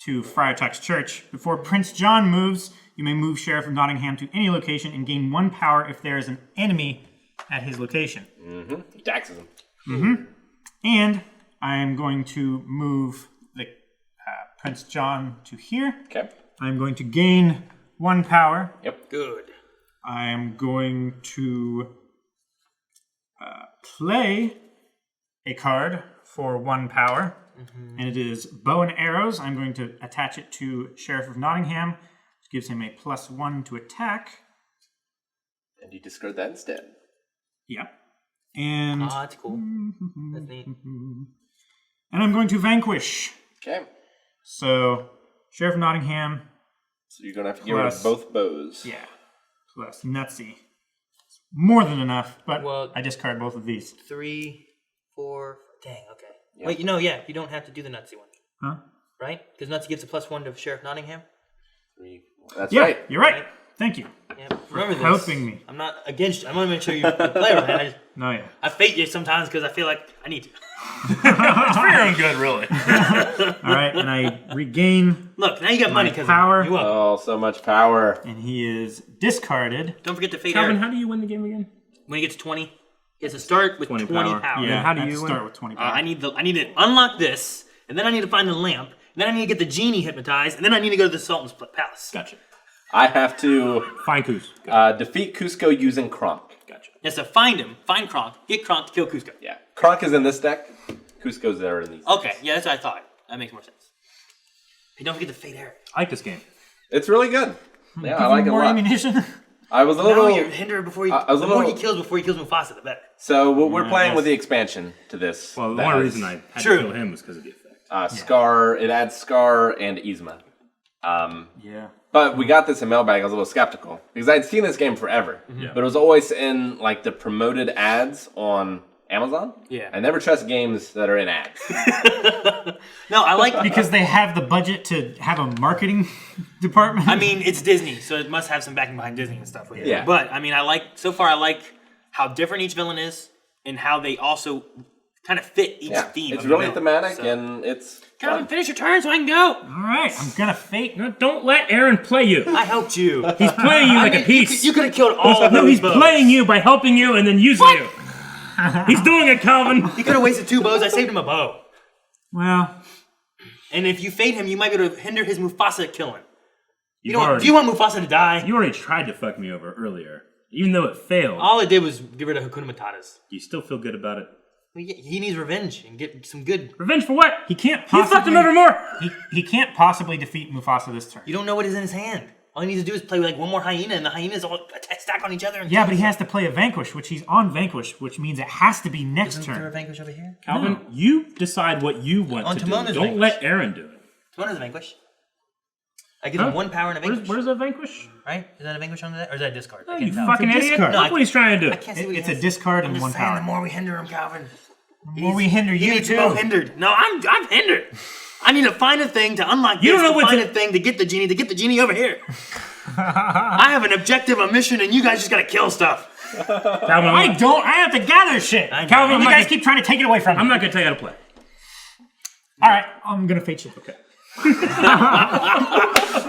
to Friar Tuck's Church. Before Prince John moves, you may move Sheriff of Nottingham to any location and gain 1 power if there is an enemy at his location.
He taxes him.
And I'm going to move the Prince John to here.
Okay.
I'm going to gain 1 power.
Yep.
Good.
I am going to play a card for 1 power. And it is Bow and Arrows. I'm going to attach it to Sheriff of Nottingham, which gives him a +1 to attack.
And you discard that instead.
Yeah. And
That's cool. That's neat.
and I'm going to vanquish.
Okay.
So Sheriff of Nottingham,
So you're gonna have to get rid of both bows.
yeah, plus Nutsy. It's more than enough, but
Well-
I discard both of these.
3, 4. Dang. Okay.
Yeah.
Wait. You don't have to do the Nutsy one,
Huh?
right? Because Nutsy gives a +1 to Sheriff Nottingham.
3, 4. That's
Yeah,
right.
you're right. Thank you.
Yeah. Remember this.
helping me.
I'm not against you. I want to make sure you play right.
No, yeah.
I fate you sometimes because I feel like I need to.
It's for your own good, really.
All right, and I regain,
Look, now you got money
My
because
power.
You're welcome.
Oh, so much power.
and he is discarded.
Don't forget to fate
Calvin,
Eric.
how do you win the game again?
When he gets 20, he has to start with 20 power.
Yeah,
how do
I have
you
to
win?
start with 20 power?
I need to unlock this, and then I need to find the lamp, and then I need to get the genie hypnotized, and then I need to go to the Sultan's palace.
Gotcha.
I have to
Fine, Kuz.
defeat Kuzco using Kronk.
Gotcha.
Yes, so find him, find Kronk, get Kronk to kill Kuzco.
Yeah. Kronk is in this deck. Kuzco's there in these.
Okay, yeah, that's what I thought. That makes more sense. Hey, don't forget to fate Eric.
I like this game.
It's really good. Yeah, I
Give
like
him
it a
more
lot.
ammunition.
I was a
No,
little...
you're hindered before he.
I was a
The more
little-
before he kills Mufasa, the better.
So we're playing
yes.
with the expansion to this.
Well, the
That
only
has,
reason I had
True.
to kill him was because of the effect.
Scar, it adds Scar and Yzma.
Yeah.
But we got this in Mailbag, I was a little skeptical. Because I'd seen this game forever.
Yeah.
But it was always in like the promoted ads on Amazon.
Yeah.
I never trust games that are in ads.
No, I like.
Because they have the budget to have a marketing department.
I mean, it's Disney, so it must have some backing behind Disney and stuff.
Yeah.
But I mean, I like how different each villain is, and how they also kind of fit each
Yeah.
theme.
It's
of the
really
villain.
thematic
So-
and it's
Calvin,
fun.
finish your turn so I can go.
all right, I'm gonna fake.
No, don't let Aaron play you.
I helped you.
He's playing you like a piece.
You could have killed all of
No,
those
he's
bows.
playing you by helping you and then using you. He's doing it, Calvin.
He could have wasted 2 bows. I saved him a bow.
Well,
And if you fade him, you might be able to hinder his Mufasa killing.
You
Do you want Mufasa to die?
You already tried to fuck me over earlier. Even though it failed,
All it did was get rid of Hakuna Matatas.
you still feel good about it.
Well, he needs revenge and get some good.
Revenge for what?
he can't
You
possibly.
fucked him over more.
He can't possibly defeat Mufasa this turn.
You don't know what is in his hand. All he needs to do is play with like one more hyena, and the hyenas all stack on each other. And
Yeah, but he has to play a Vanquish, which he's on Vanquish, which means it has to be next
Isn't there a
turn.
vanquish over here?
Calvin, you decide what you want
On
to do.
Timona's
Don't
vanquish.
let Aaron do it.
Timon is a vanquish. I give him 1 power and a vanquish.
Where's that vanquish?
Right? Is that a vanquish on that? Or is that a discard? I
Oh,
can't
you
tell.
fucking
It's a
idiot.
discard.
No,
Look what he's trying to do.
I can't see what he
It's a
has.
discard
I'm
and
just
1
saying,
power.
the more we hinder him, Calvin.
The more we hinder
He
you
needs to go
too.
hindered. No, I'm hindered. I need to find a thing to unlock
You
this,
don't know
to
what
find
to-
a thing to get the genie over here. I have an objective, a mission, and you guys just gotta kill stuff.
Calvin,
I don't. I have to gather shit.
I know.
Calvin,
I'm
you
not
guys
gonna-
keep trying to take it away from me.
I'm not gonna tell you how to play.
All right, I'm gonna fate you.
Okay.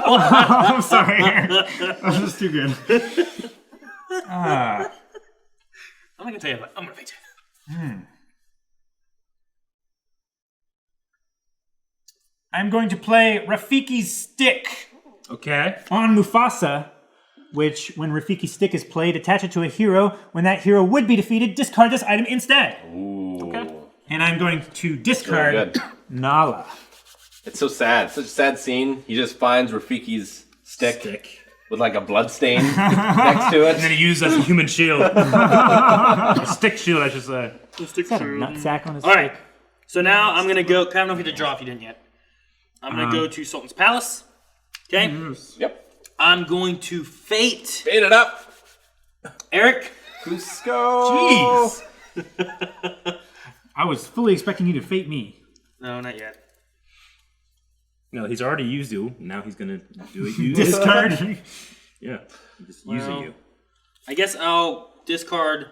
I'm sorry, Aaron. That was too good.
I'm not gonna tell you. I'm gonna fight you.
I'm going to play Rafiki's Stick
Okay.
on Mufasa, which, when Rafiki's Stick is played, attach it to a hero. When that hero would be defeated, discard this item instead.
Ooh.
Okay.
And I'm going to discard
Really good.
Nala.
It's so sad. Such a sad scene. He just finds Rafiki's stick with like a blood stain next to
And then
it.
he uses it as a human shield. A stick shield, I should say.
Is that a nutsack on his
All right. So now I'm gonna go. I don't know if you have to draw if you didn't yet. I'm gonna go to Sultan's Palace. Okay.
Yep.
I'm going to fate
Fade it up.
Eric.
KUZCO.
Jeez! I was fully expecting you to fate me.
No, not yet.
No, he's already used you. Now he's gonna do it. You
Discard.
Yeah, he's just using you.
I guess I'll discard.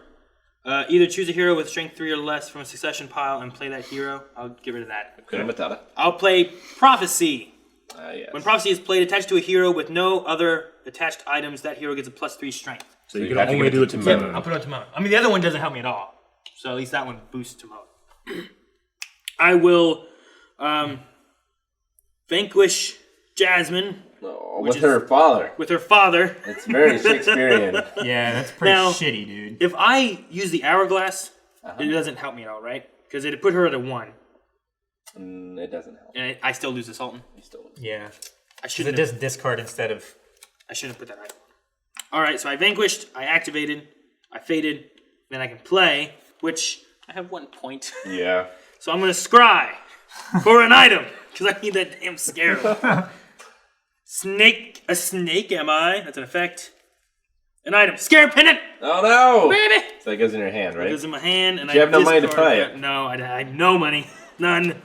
Either choose a hero with strength 3 or less from a succession pile and play that hero. I'll get rid of that.
Okay, MATATA.
I'll play Prophecy.
Yes.
When Prophecy is played attached to a hero with no other attached items, that hero gets a +3 strength.
So you
you
can
have to
only
give
do
it
it
to
to
Timon.
I'll put it on Timon. I mean, the other one doesn't help me at all. So at least that one boosts Timon. I will vanquish Jasmine
Oh, with her father.
with her father.
It's very Shakespearean.
Yeah, that's pretty
Now-
shitty, dude.
If I use the hourglass, it doesn't help me at all, right? Because it put her at a 1.
It doesn't help.
And I still lose the Sultan.
You still lose.
Yeah.
I
Because
shouldn't
it
have,
does discard instead of...
I shouldn't have put that item on. Alright, so I vanquished, I activated, I faded, then I can play, which I have 1 point.
Yeah.
So I'm going to scry for an item, because I need that damn scarab. A snake am I? That's an effect. An item. Scarab pendant!
Oh no!
Baby!
So that goes in your hand, right?
It goes in my hand, and
You have no money to
discard
play
that.
it.
No, I have no money. None.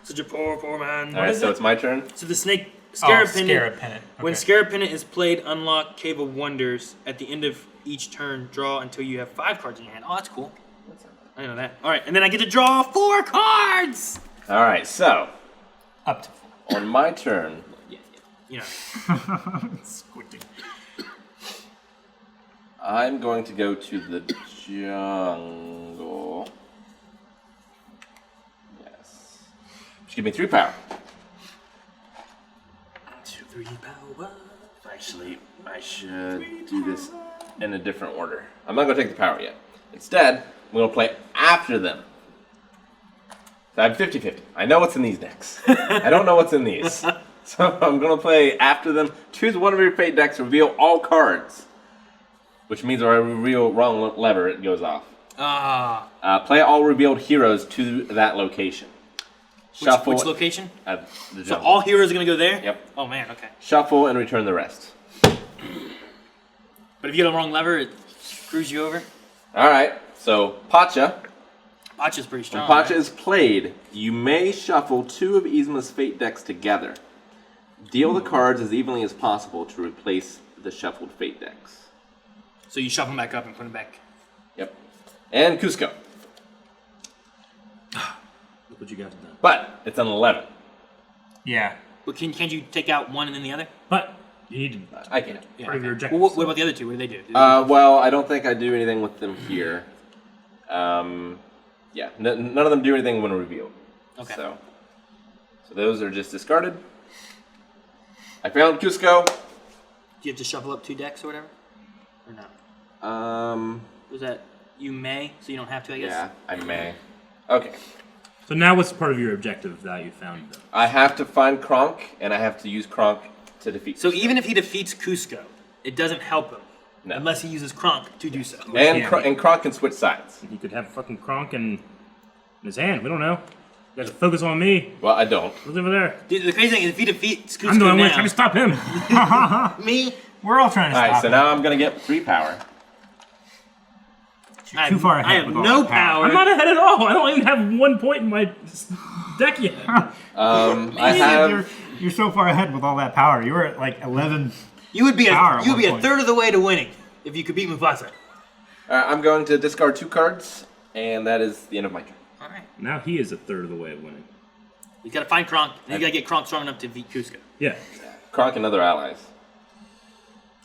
Such a poor, poor man.
All right, so it's my turn.
So the snake scarab pendant.
Scarab Pendant.
When
Okay.
Scarab Pendant is played, unlock Cave of Wonders. At the end of each turn, draw until you have 5 cards in your hand. Oh, that's cool. I know that. All right, and then I get to draw 4 cards.
All right, so
Up to 4.
on my turn,
You know.
Squinting.
I'm going to go to the jungle. Yes. Just give me 3 power.
2, 3 power.
Actually, I should do this in a different order. I'm not going to take the power yet. Instead, I'm going to play after them. So I'm 50-50. I know what's in these decks. I don't know what's in these. So I'm going to play after them. Choose one of your fate decks, reveal all cards. Which means when I reveal wrong lever, it goes off. Play all revealed heroes to that location. Shuffle.
Which location?
The
So
jungle.
all heroes are going to go there?
Yep.
Oh, man, okay.
Shuffle and return the rest.
But if you get the wrong lever, it screws you over.
Alright, so Pacha.
Pacha's pretty strong.
When Pacha
right?
is played, you may shuffle 2 of Yzma's fate decks together. Deal the cards as evenly as possible to replace the shuffled fate decks.
So you shuffle them back up and put them back.
Yep. And KUZCO.
Look what you guys have done.
But it's an 11.
Yeah.
But can't you take out one and then the other?
But you need to
I can't.
Yeah,
part of your
okay.
objective.
Well, what about the other 2? What do they do?
Well, I don't think I do anything with them here. Yeah, none of them do anything when revealed.
Okay.
So those are just discarded. I found KUZCO.
Do you have to shuffle up 2 decks or whatever? Or not? Was that you may, so you don't have to, I guess?
Yeah, I may. Okay.
So now what's part of your objective that you found them?
I have to find Kronk, and I have to use Kronk to defeat.
So even if he defeats KUZCO, it doesn't help him.
No.
Unless he uses Kronk to do so.
And,
Yeah.
and Kronk can switch sides.
He could have fucking Kronk in his hand. We don't know. You guys focus on me.
Well, I don't.
What's over there?
Dude, the crazy thing is if he defeats KUZCO
I'm the one
now,
trying to stop him.
me,
We're all trying to
All
stop
right, so
him.
now I'm gonna get 3 power.
I
too
have,
far
I
ahead
have
with all
no
that power.
power.
I'm not ahead at all. I don't even have 1 point in my deck yet.
I have.
You're so far ahead with all that power. You were at like 11.
You would be
Power at
you would
one
be a
point.
third of the way to winning if you could beat Mufasa.
I'm going to discard 2 cards, and that is the end of my turn.
All right.
Now he is a third of the way of winning.
You got to find Kronk. And you got to get Kronk strong enough to beat KUZCO.
Yeah.
Kronk and other allies.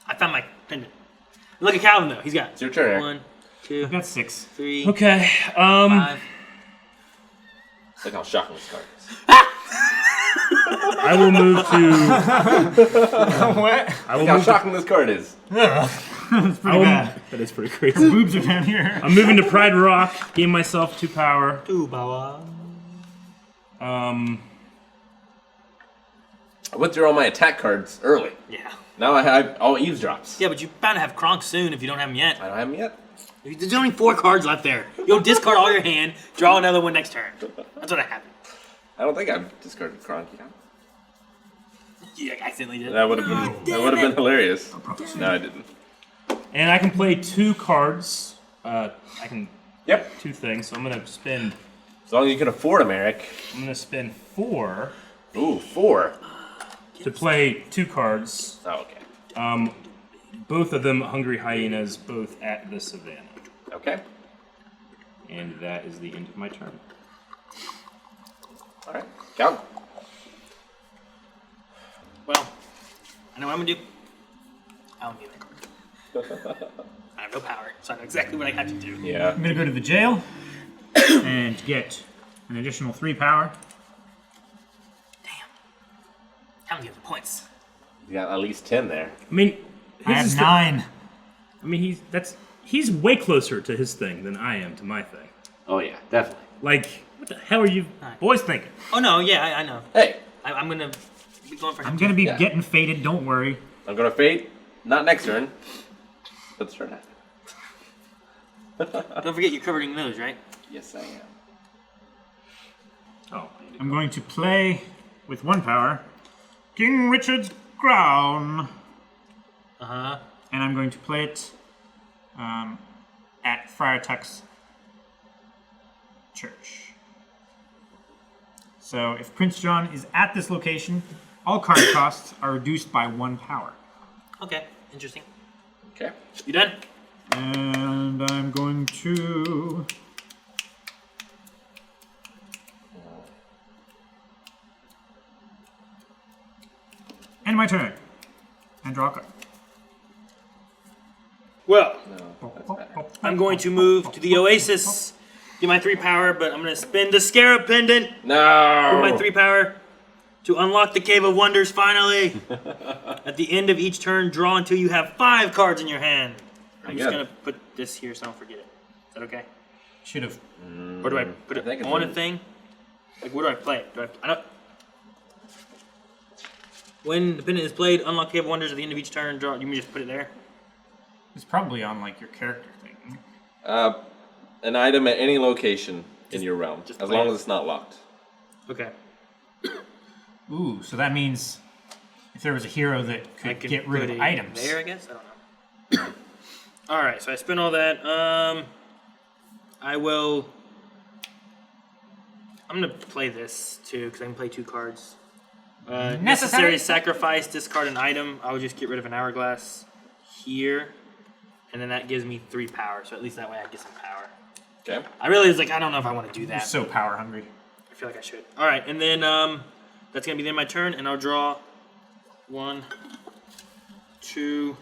I found my pendant. Look at Calvin though. He's got.
It's your turn, Eric.
1, 2,
I've got 6.
3,
Okay.
5.
Look how shocking this card is.
I will move to.
What?
I will
Look how
move to.
shocking this card is.
That's pretty bad.
That is pretty crazy.
Boobs are down here.
I'm moving to Pride Rock. Gain myself 2 power.
2 power.
I went through all my attack cards early.
Yeah.
Now I have all eavesdrops.
Yeah, but you're bound to have Kronk soon if you don't have him yet.
I don't have them yet.
There's only 4 cards left there. You'll discard all your hand, draw another one next turn. That's what happened.
I don't think I've discarded Kronk yet.
Yeah, I accidentally did.
That would have been hilarious. No, I didn't.
And I can play 2 cards. I can.
Yep.
2 things. So I'm gonna spend.
As long as you can afford them, Eric.
I'm gonna spend 4
Ooh, 4.
to play 2 cards.
Oh, okay.
Both of them hungry hyenas, both at the savannah.
Okay.
And that is the end of my turn.
All right. Count.
Well, I know what I'm gonna do. I don't do it. I have no power, so I know exactly what I have to do.
Yeah.
I'm gonna go to the jail and get an additional 3 power.
Damn. How many other points?
You got at least 10 there.
I mean,
I
his
have
is
9.
I mean, he's way closer to his thing than I am to my thing.
Oh, yeah, definitely.
Like, what the hell are you boys thinking?
Oh no, yeah, I know.
Hey,
I'm gonna be going for him.
I'm gonna be
Yeah.
getting faded. Don't worry.
I'm going to fade. Not next turn, but the turn after.
Don't forget you're covered in those, right?
Yes, I am.
Oh,
I'm going to play with 1 power, King Richard's Crown,
Uh-huh.
and I'm going to play it at Friar Tuck's church. So if Prince John is at this location, all card costs are reduced by 1 power.
Okay, interesting.
Okay.
You done?
And I'm going to... end my turn. And draw a card.
Well,
No, that's better.
I'm going to move to the Oasis, get my 3 power, but I'm gonna spin the SCARAB pendant with
No!
my 3 power to unlock the Cave of Wonders finally. At the end of each turn, draw until you have 5 cards in your hand. I'm just
good.
gonna put this here so I don't forget it. Is that okay?
Should have.
Or do I put
I think
it
it's
on
in-
a thing? Like, where do I play it? I don't. When the pendant is played, unlock Cave of Wonders at the end of each turn. Draw. You mean just put it there?
It's probably on like your character thing.
An item at any location in your realm,
just
as
play
long
it.
as it's not locked.
Okay.
Ooh, so that means if there was a hero that
I
could
can
get rid
put
of
it
items.
there, I guess. I don't know. All right, so I spent all that. I will. I'm gonna play this too because I can play 2 cards. Necessary sacrifice, discard an item. I will just get rid of an hourglass here, and then that gives me 3 power. So at least that way I get some power.
Okay.
I really was like, I don't know if I want to do
You're
that.
so power hungry.
I feel like I should. All right, and then that's gonna be the end of my turn, and I'll draw 1, 2,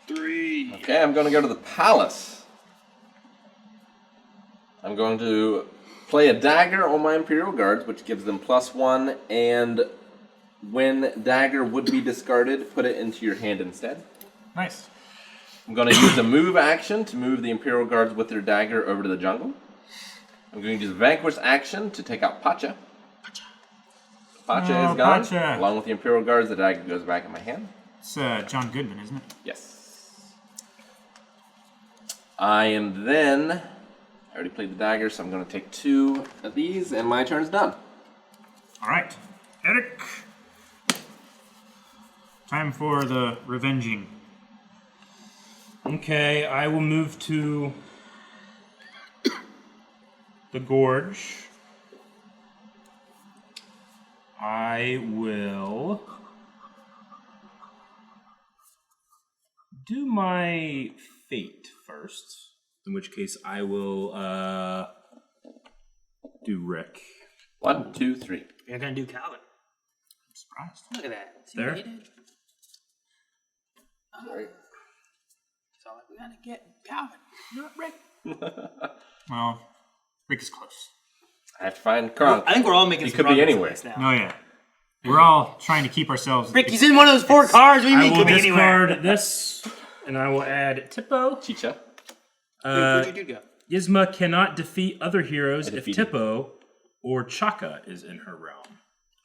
3.
Okay, I'm going to go to the palace. I'm going to play a dagger on my Imperial Guards, which gives them +1, and when dagger would be discarded, put it into your hand instead.
Nice.
I'm going to use a move action to move the Imperial Guards with their dagger over to the jungle. I'm going to use Vanquish action to take out Pacha. Pacha
Oh,
is gone.
Pacha.
Along with the Imperial Guards, the dagger goes back in my hand.
It's John Goodman, isn't it?
Yes. I am then... I already played the dagger, so I'm going to take 2 of these, and my turn's done.
All right, Eric. Time for the revenging.
Okay, I will move to the gorge. I will do my fate first. In which case, I will do Rick.
1, 2, 3.
You're gonna do Calvin.
I'm surprised.
Look at that. See
There?
what he did? So I'm like, we gotta get Calvin, not Rick.
Well, Rick is close.
I have to find Kronk.
I think we're all making
He
some
could be
progress
anywhere.
on this now.
Oh yeah, we're all trying to keep ourselves.
Rick, he's in one of those 4 cars. What do you
I
mean
will
could be anywhere?
discard this, and I will add Tipo.
Chicha.
Where'd you go?
Yzma cannot defeat other heroes if
defeated.
Tipo or Chaka is in her realm.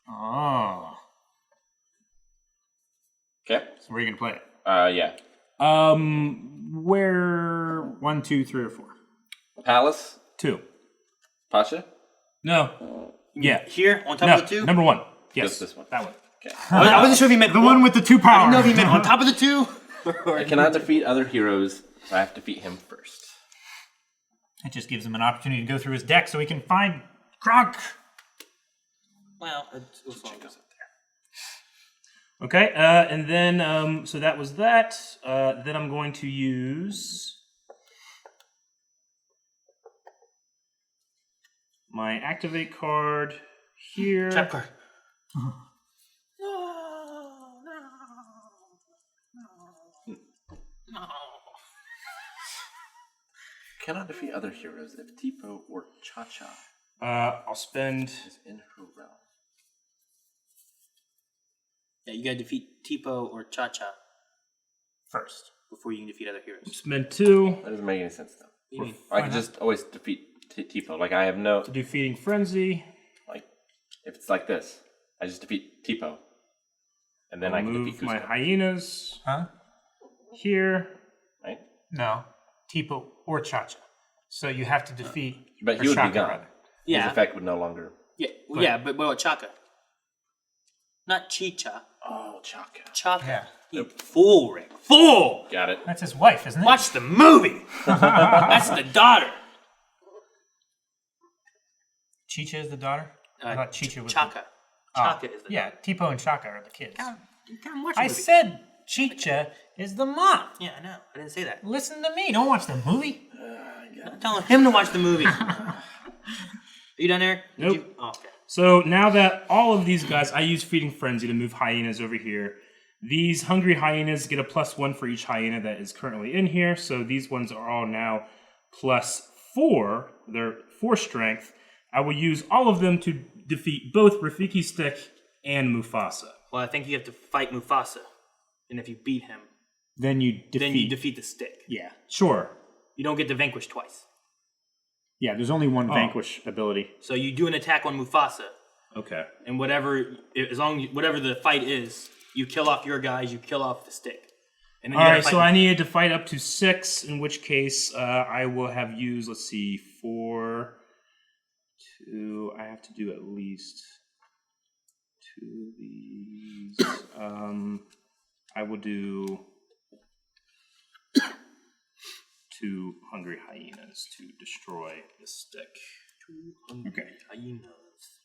Oh,
Okay.
so where are you gonna play it?
Yeah.
Where
1, 2, 3, or 4.
Palace.
2?
Pacha.
No. Yeah.
Here, on top
No.
of the 2?
Number 1. Yes.
Just this one.
That one.
Okay.
I wasn't sure if he meant
The one with the 2 power.
I didn't know if he meant on top of the 2.
I cannot defeat other heroes. So I have to defeat him first.
It just gives him an opportunity to go through his deck so he can find Kronk.
Well, it's fine.
Okay, and then, so that was that. Then I'm going to use my activate card here.
Trap card.
Cannot defeat other heroes if Tipo or Cha-Cha
I'll spend.
is in her realm.
Yeah, you gotta defeat Tipo or Cha-Cha
First.
before you can defeat other heroes.
Spend 2.
That doesn't make any sense though.
What do you mean?
I can just always defeat Tipo. Like I have no
Defeating Frenzy.
like if it's like this, I just defeat Tipo, and then I
I'll
can
move
defeat
my
Kuzco.
hyenas
Huh?
here.
Right?
No. Tipo or Cha-Cha. So you have to defeat.
But
or
he would be
Shaka,
gone.
rather.
Yeah.
His effect would no longer.
Yeah, well, yeah, but what about Chaka? Not Chicha.
Oh, Chaka.
Chaka.
Yeah.
You fool, Rick. Fool!
Got it.
That's his wife, isn't it?
Watch the movie! That's the daughter.
Chicha is the daughter? I thought Chicha was
Chaka.
the...
Chaka is the
Yeah, Tipo and Chaka are the kids.
daughter. Come watch the
I
movie.
said Chicha is the mom.
Yeah, I know. I didn't say that.
Listen to me. Don't watch the movie.
I'm telling him to watch the movie. Are you done, Eric? Did
Nope.
you- Oh, okay.
So now that all of these guys, I use Feeding Frenzy to move hyenas over here. These hungry hyenas get a +1 for each hyena that is currently in here. So these ones are all now +4. They're 4 strength. I will use all of them to defeat both Rafiki's stick and Mufasa.
Well, I think you have to fight Mufasa. And if you beat him,
Then you defeat...
then you defeat the stick.
Yeah.
Sure.
You don't get to vanquish twice.
Yeah, there's only one vanquish ability.
So you do an attack on Mufasa,
Okay.
and whatever the fight is, you kill off your guys, you kill off the stick. And then
All
you
right,
gotta
so
fight-
I needed to fight up to 6, in which case I will have used, let's see, 4, 2, I have to do at least 2 of these. I will do 2 hungry hyenas to destroy the stick.
Okay. Hyenas.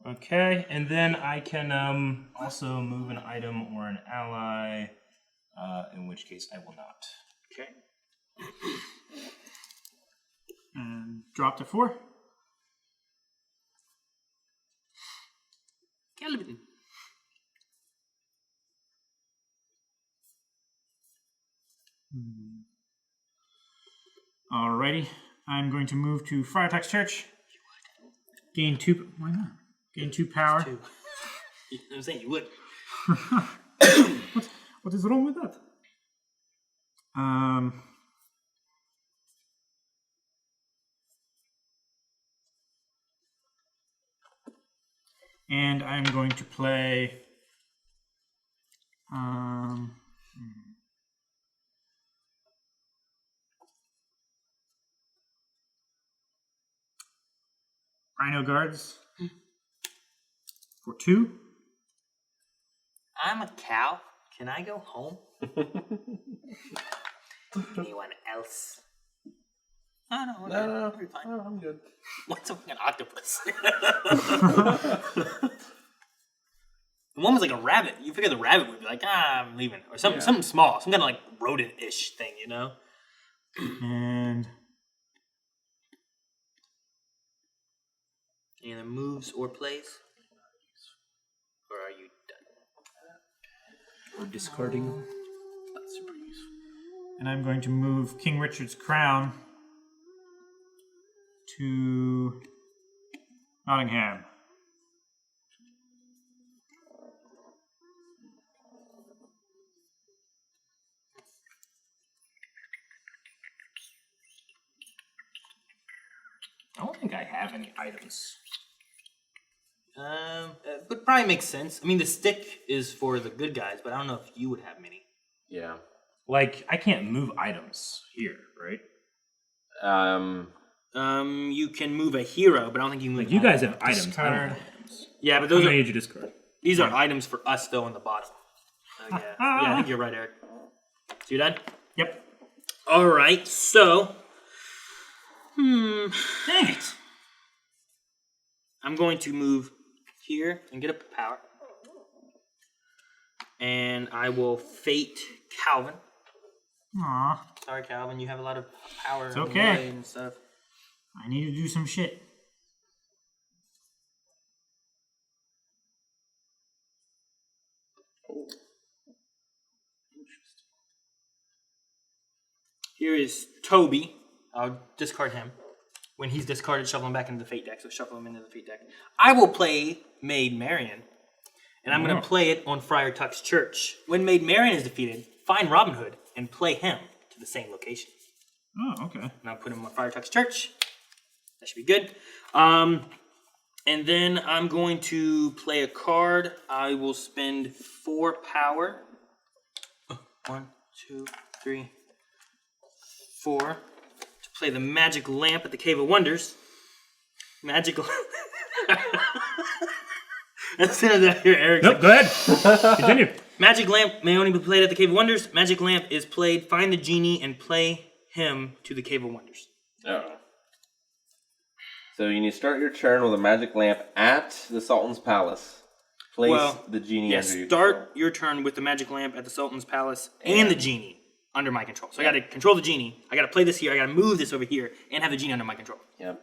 Okay, and then I can also move an item or an ally, in which case I will not.
Okay.
And drop to 4.
Calvin.
Alrighty. I'm going to move to Friartuck's Church. Gain 2... Why not? Gain 2 power.
I'm saying you would.
What is wrong with that? And I'm going to play... Rhino Guards for 2.
I'm a cow. Can I go home? Anyone else? No,
No,
I'll be fine.
no, I'm good.
What's a fucking octopus? The one was like a rabbit. You figure the rabbit would be like, I'm leaving. Or something, something small. Some kind of like rodent-ish thing, you know?
And...
Any other moves or plays? Or are you done?
Or discarding. Not super useful.
And I'm going to move King Richard's crown to Nottingham.
I don't think I have any items.
But probably makes sense. I mean, the stick is for the good guys, but I don't know if you would have many.
Yeah.
Like, I can't move items here, right?
You can move a hero, but I don't think you can move.
Like, you guys have items. I don't
Discard.
have items.
Yeah, but
How
those
many
are
did you discard?
these are items for us though on the bottom. Yeah, I think you're right, Eric. So you're done.
Yep.
All right, so.
Dang it.
I'm going to move here and get a power. And I will fate Calvin.
Aw,
Sorry, Calvin, you have a lot of power
It's
and
okay.
way and stuff.
I need to do some shit.
Here is Toby. I'll discard him. When he's discarded, shuffle him back into the fate deck. So shuffle him into the fate deck. I will play Maid Marian. And I'm going to play it on Friar Tuck's Church. When Maid Marian is defeated, find Robin Hood and play him to the same location.
Oh, okay.
And I'll put him on Friar Tuck's Church. That should be good. And then I'm going to play a card. I will spend 4 power. 1, 2, 3, 4. To play the Magic Lamp at the Cave of Wonders. Magic Lamp. As soon as I hear Eric.
Nope, go ahead. Continue.
Magic Lamp may only be played at the Cave of Wonders. Magic Lamp is played, find the genie, and play him to the Cave of Wonders.
Oh. So you need to start your turn with a magic lamp at the Sultan's palace. Place the genie under your
start
control.
your turn with the Magic Lamp at the Sultan's palace and the genie under my control. So I got to control the genie. I got to play this here. I got to move this over here and have the genie under my control.
Yep.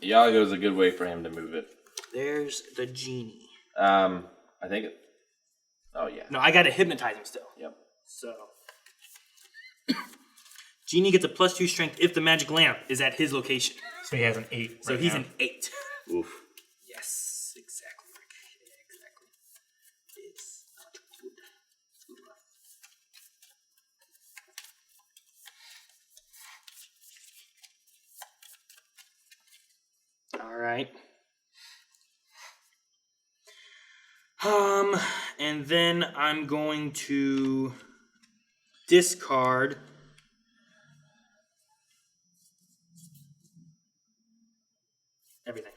Iago is a good way for him to move it.
There's the genie.
I think it... Oh, yeah.
No, I got to hypnotize him still.
Yep.
So... Genie gets a +2 strength if the Magic Lamp is at his location.
So he has an 8.
So he's an 8.
Oof.
Yes, exactly. Exactly. It's not good. All right. And then I'm going to discard everything.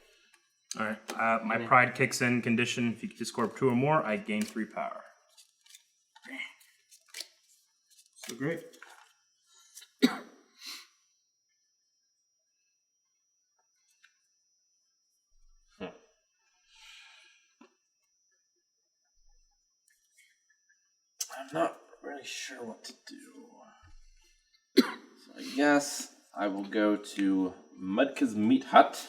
All right. My pride kicks in condition. If you discord 2 or more, I gain 3 power.
So great.
I'm not really sure what to do. So I guess I will go to Mudka's Meat Hut.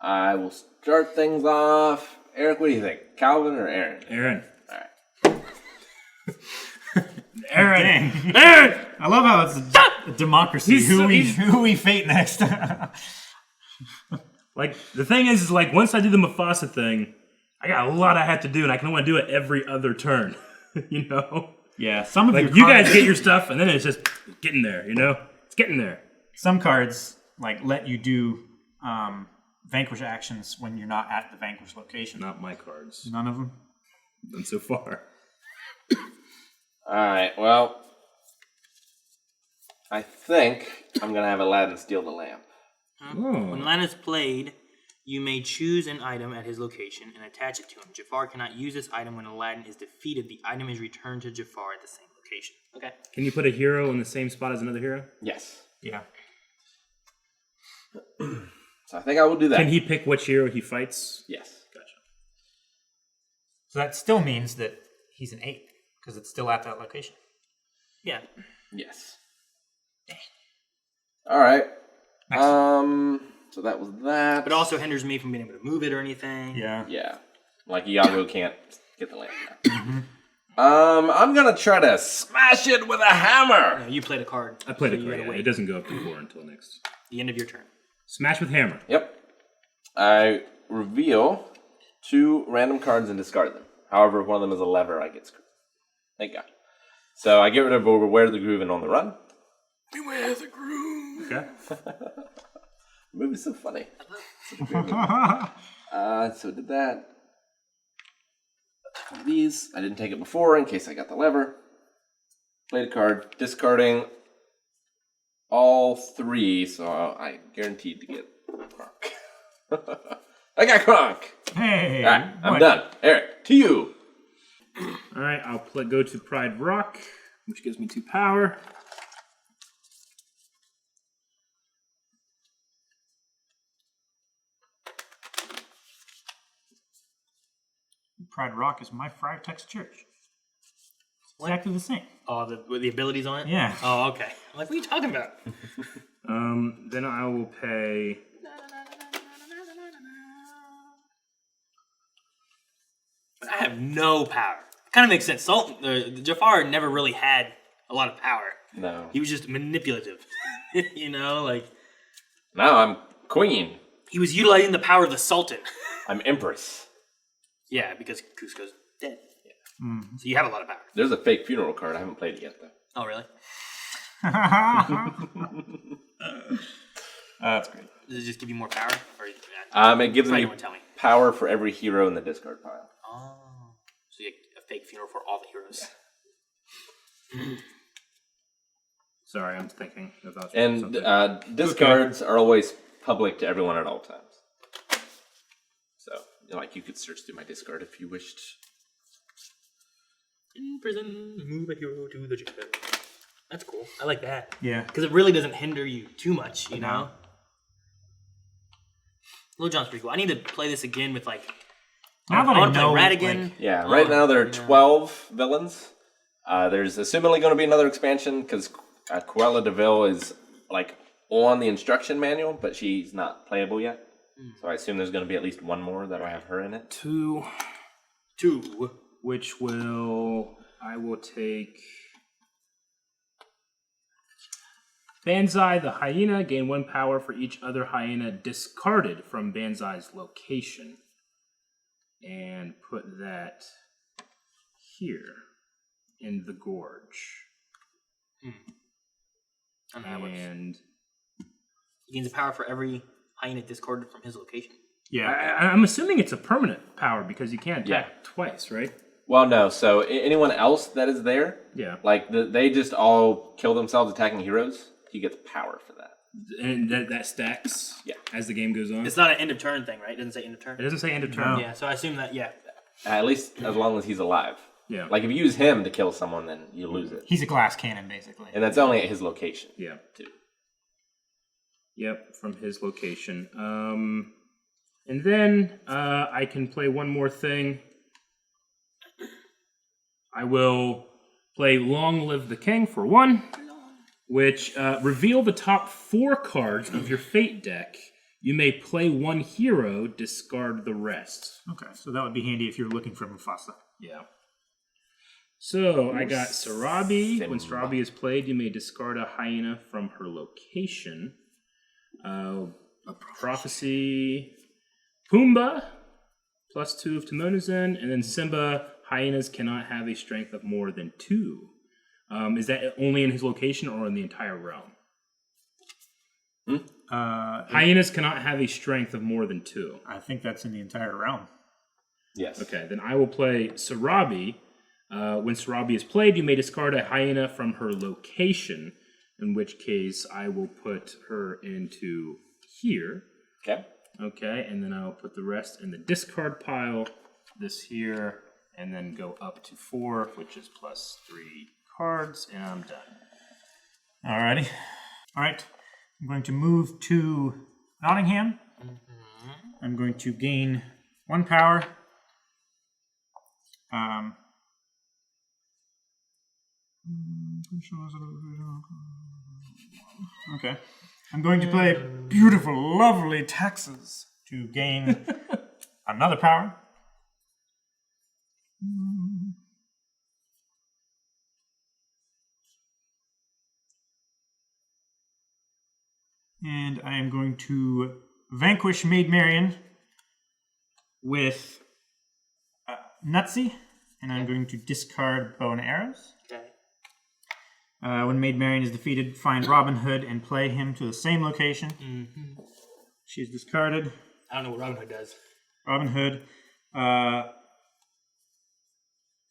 I will start things off. Eric, what do you think? Calvin or Aaron?
Aaron.
All right.
Aaron!
Aaron!
I love how it's a democracy. Who we fate next.
Like, the thing is like, once I do the MUFASA thing, I got a lot I have to do, and I can only do it every other turn. You know?
Yeah, some of
Like,
your
you
cards,
guys get your stuff, and then it's just getting there, you know? It's getting there.
some cards like let you do vanquish actions when you're not at the vanquish location.
Not my cards.
None of them.
None so far.
Alright, well, I think I'm going to have Aladdin steal the lamp.
When Aladdin is played, you may choose an item at his location and attach it to him. Jafar cannot use this item when Aladdin is defeated. The item is returned to Jafar at the same location. Okay.
Can you put a hero in the same spot as another hero?
Yes.
Yeah.
So I think I will do that.
Can he pick which hero he fights?
Yes.
Gotcha.
So that still means that he's an 8 because it's still at that location.
Yeah.
Yes. Alright.
Next.
So that was that.
But also hinders me from being able to move it or anything.
Yeah.
Yeah. Like Iago can't get the lamp now. I'm gonna try to smash it with a hammer.
No, you played a card.
I played
so
a
you
card.
gotta
Yeah.
wait.
It doesn't go up to 4 until next.
The end of your turn.
Smash with hammer.
Yep. I reveal 2 random cards and discard them. However, if one of them is a lever, I get screwed. Thank God. So I get rid of Beware the Groove and On the Run. Beware the Groove.
Okay.
The movie's so funny. So did that. One of these. I didn't take it before in case I got the lever. Played a card, discarding all 3, so I guaranteed to get Kronk. I got Kronk!
Hey.
Alright, I'm
what?
done. Eric, to you.
Alright, I'll go to Pride Rock, which gives me 2 power.
Pride Rock is my Fryetex church. It's exactly the same.
Oh, with the abilities on it?
Yeah.
Oh, okay. I'm like, what are you talking about?
Then I will pay...
But I have no power. Kind of makes sense. Jafar never really had a lot of power.
No.
He was just manipulative. You know, like...
Now I'm Queen.
He was utilizing the power of the Sultan.
I'm Empress.
Yeah, because KUZCO's dead. Yeah. So you have a lot of power.
There's a fake funeral card. I haven't played it yet, though.
Oh, really?
That's great.
Does it just give you more power? Or,
It gives me
tell me.
power for every hero in the discard pile.
Oh. So you get a fake funeral for all the heroes.
Sorry, I'm thinking about
And
something.
discards are always public to everyone at all times. So, like, you could search through my discard if you wished.
In prison, move a hero to the jail. That's cool. I like that.
Yeah.
Because it really doesn't hinder you too much, you know? Little John's pretty cool. I need to play this again with, like...
Now that
I want to
know,
play Radigan.
like-
Yeah, right now there are 12 villains. There's assumingly going to be another expansion because Cruella de Vil is like on the instruction manual, but she's not playable yet. So I assume there's going to be at least one more that'll have her in it.
2, which I will take Banzai the Hyena, gain 1 power for each other hyena discarded from Banzai's location. And put that here in the gorge. And
He gains a power for every hyena discarded from his location.
Yeah.
I'm assuming it's a permanent power because you can't attack twice, right?
Well, no. So anyone else that is there,
Yeah.
like they just all kill themselves attacking heroes, he gets power for that.
And that stacks as the game goes on.
It's not an end of turn thing, right? It doesn't say end of turn.
It doesn't say end of turn.
No.
Yeah, so I assume that,
At least as long as he's alive.
Yeah.
Like if you use him to kill someone, then you lose it.
He's a glass cannon, basically.
And that's only at his location.
Yeah.
Too.
Yep, from his location. And then I can play one more thing. I will play Long Live the King for 1, which reveal the top 4 cards of your Fate deck. You may play 1 hero, discard the rest.
Okay, so that would be handy if you're looking for Mufasa.
Yeah. So I got Sarabi. When
Simba.
Sarabi is played, you may discard a hyena from her location. Prophecy. Pumbaa, +2 of Timonazen, and then Simba. Hyenas cannot have a strength of more than 2. Is that only in his location or in the entire realm? Hyenas cannot have a strength of more than 2.
I think that's in the entire realm.
Yes.
Okay, then I will play Sarabi. When Sarabi is played, you may discard a hyena from her location, in which case I will put her into here.
Okay.
Okay, and then I'll put the rest in the discard pile, this here, and then go up to 4, which is +3 cards, and I'm done.
Alrighty. Alright. I'm going to move to Nottingham. I'm going to gain 1 power. Okay. I'm going to play beautiful, lovely taxes to gain another power. And I am going to vanquish Maid Marian with NUTSY. And I'm going to discard bow and arrows.
Okay.
When Maid Marian is defeated, find Robin Hood and play him to the same location.
Mm-hmm.
She's discarded.
I don't know what Robin Hood does.
Robin Hood.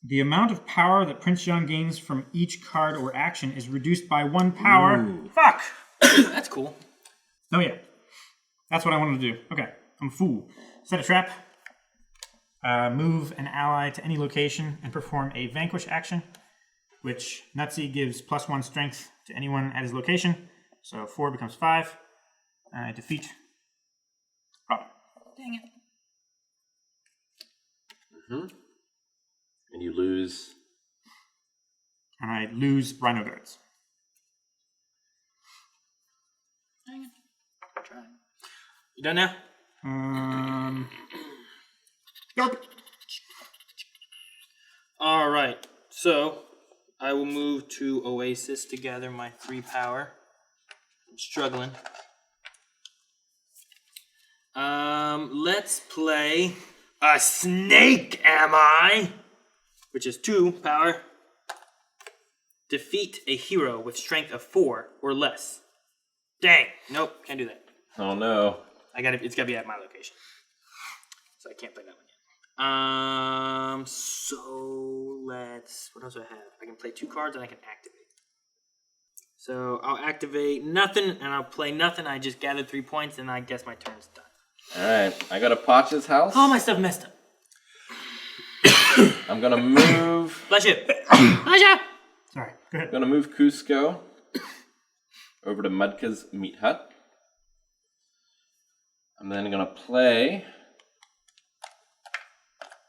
The amount of power that Prince John gains from each card or action is reduced by 1 power.
Ooh.
Fuck!
That's cool.
Oh yeah. That's what I wanted to do. Okay. I'm a fool. Set a trap. Move an ally to any location and perform a vanquish action, which NUTSY gives +1 strength to anyone at his location. So 4 becomes 5. Defeat Robin.
Dang it.
Mm-hmm. And you lose.
And I lose Rhino Guards.
Dang it. Try. You done now?
Nope.
All right. So I will move to Oasis to gather my 3 power. I'm struggling. Let's play a snake, am I? Which is 2 power. Defeat a hero with strength of 4 or less. Dang. Nope. Can't do that.
Oh no.
It's gotta be at my location. So I can't play that one yet. So what else do I have? I can play 2 cards and I can activate. So I'll activate nothing and I'll play nothing. I just gathered 3 points and I guess my turn's done.
Alright, I got a Pacha's house.
All my stuff messed up.
I'm gonna move.
Bless you. Bless you.
Sorry. Go ahead.
I'm gonna move KUZCO over to Mudka's Meat Hut. I'm then gonna play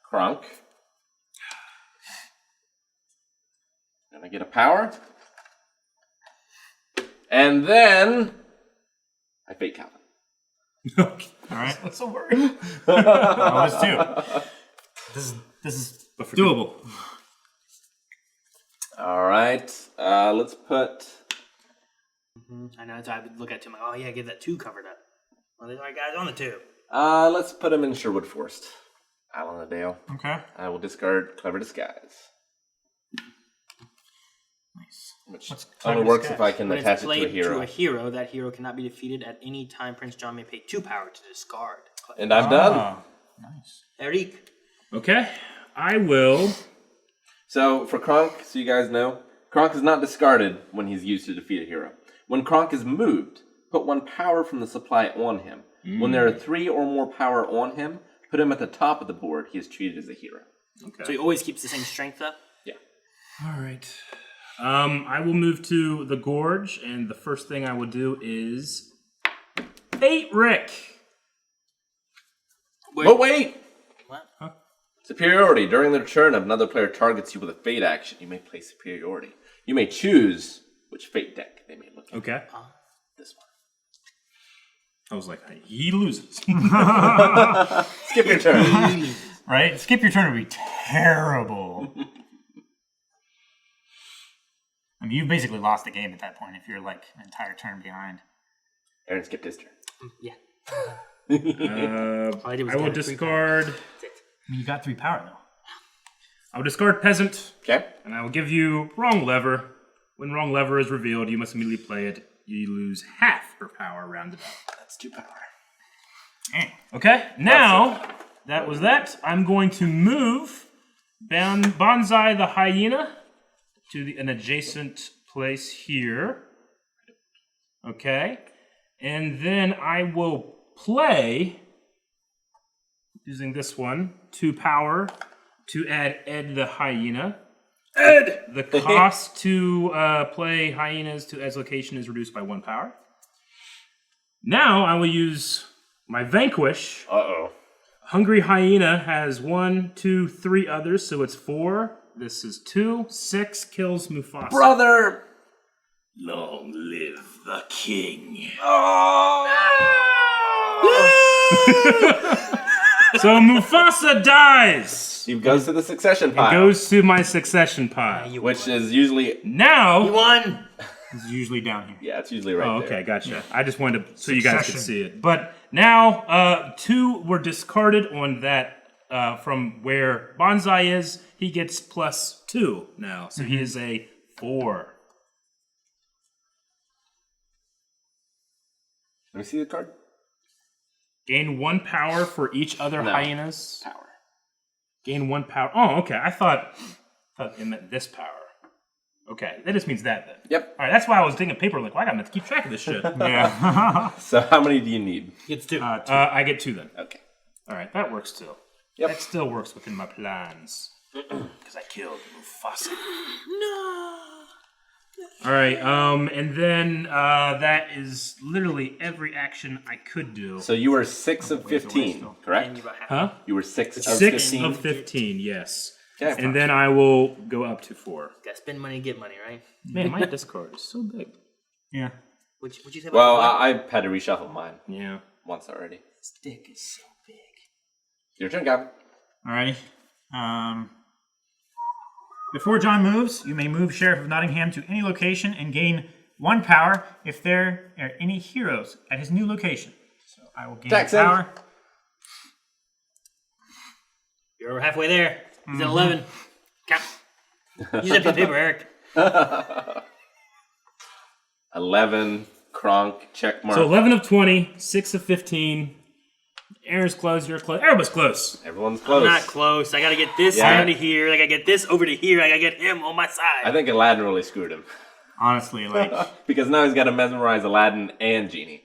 Kronk. Gonna get a power. And then I fake Calvin.
Okay. All right. That's a word. Oh, it's 2. This is doable.
All right. Let's put.
I know. So I would look at 2. I'm like, oh yeah, get that 2 covered up. Well, there's my guys on the 2.
Let's put him in Sherwood Forest. Alan-a-Dale.
Okay.
I will discard Clever Disguise.
Nice.
Which
What's
only
Clever
works
Disguise?
if I can
When
attach
it's
it
played
to a hero.
to a hero, that hero cannot be defeated at any time. Prince John may pay 2 power to discard.
And I'm done.
Nice.
Eric.
Okay. I will.
So for Kronk, so you guys know, Kronk is not discarded when he's used to defeat a hero. When Kronk is moved, put 1 power from the supply on him. When there are 3 or more power on him, put him at the top of the board. He is treated as a hero.
Okay.
So he always keeps the same strength up?
Yeah.
All right. I will move to the Gorge, and the first thing I will do is Fate Rick.
But wait!
What?
Huh?
Superiority. During the turn of another player targets you with a fate action, you may play superiority. You may choose which fate deck they may look at.
Okay.
This one.
I was like, he loses.
Skip your turn.
Right? Skip your turn would be terrible. I mean, you've basically lost the game at that point if you're like an entire turn behind.
Aaron skipped his turn.
Yeah.
I will discard.
I mean, you got 3 power though.
I will discard Peasant,
Okay.
and I will give you Wrong Lever. When Wrong Lever is revealed, you must immediately play it. You lose half your power rounded up.
That's 2 power.
Okay, now that was that. I'm going to move Bonsai the Hyena to an adjacent place here. Okay, and then I will play, using this one, 2 power to add Ed the Hyena. Ed! The cost to play hyenas to Ed's location is reduced by 1 power. Now I will use my Vanquish.
Uh-oh.
Hungry Hyena has 1, 2, 3 others, so it's 4. This is 2. 6 kills Mufasa.
Brother!
Long live the king. So Mufasa dies.
He goes to the succession pile.
It goes to my succession pile.
which is usually...
You
Now,
won!
It's usually down here.
Yeah, it's usually right
Oh,
there.
okay, gotcha. I just wanted to, so you guys could
Succession.
see it. But now, 2 were discarded on that from where Bonsai is. He gets +2 now, so he is a 4.
Let me see the card.
Gain 1 power for each other
No.
hyenas.
Power.
Gain 1 power. Oh, okay. I thought it meant this power. Okay, that just means that then.
Yep.
All right, that's why I was thinking paper. Like, well, I got to keep track of this shit.
Yeah.
So how many do you need?
Gets 2.
I get 2 then.
Okay.
All right, that works too.
Yep.
That still works within my plans. Because I killed Mufasa.
No.
All right, and then that is literally every action I could do.
So you were 6 of 15,
And
correct?
you about half.
Huh?
You were 6 of
6
15.
of 15, yes.
Okay.
And then I will go up to 4.
Gotta spend money, get money, right?
Man, my discard is so big.
Yeah.
What'd you say about
Well,
what?
I had to reshuffle mine
Yeah.
once already.
This dick is so big.
Your turn, Gavin.
Alrighty. Before John moves, you may move Sheriff of Nottingham to any location and gain 1 power if there are any heroes at his new location. So I will gain
Jackson.
power.
You're over halfway there. He's at 11. Count. Use that piece of paper, Eric.
11, Kronk, check mark.
So 11 of 20, 6 of 15. Aaron's close, you're close. Everybody's close.
Everyone's
I'm
close.
not close. I gotta get this
Yeah.
down to here. I gotta get this over to here. I gotta get him on my side.
I think Aladdin really screwed him.
Honestly, like,
Because now he's got to mesmerize Aladdin and Genie.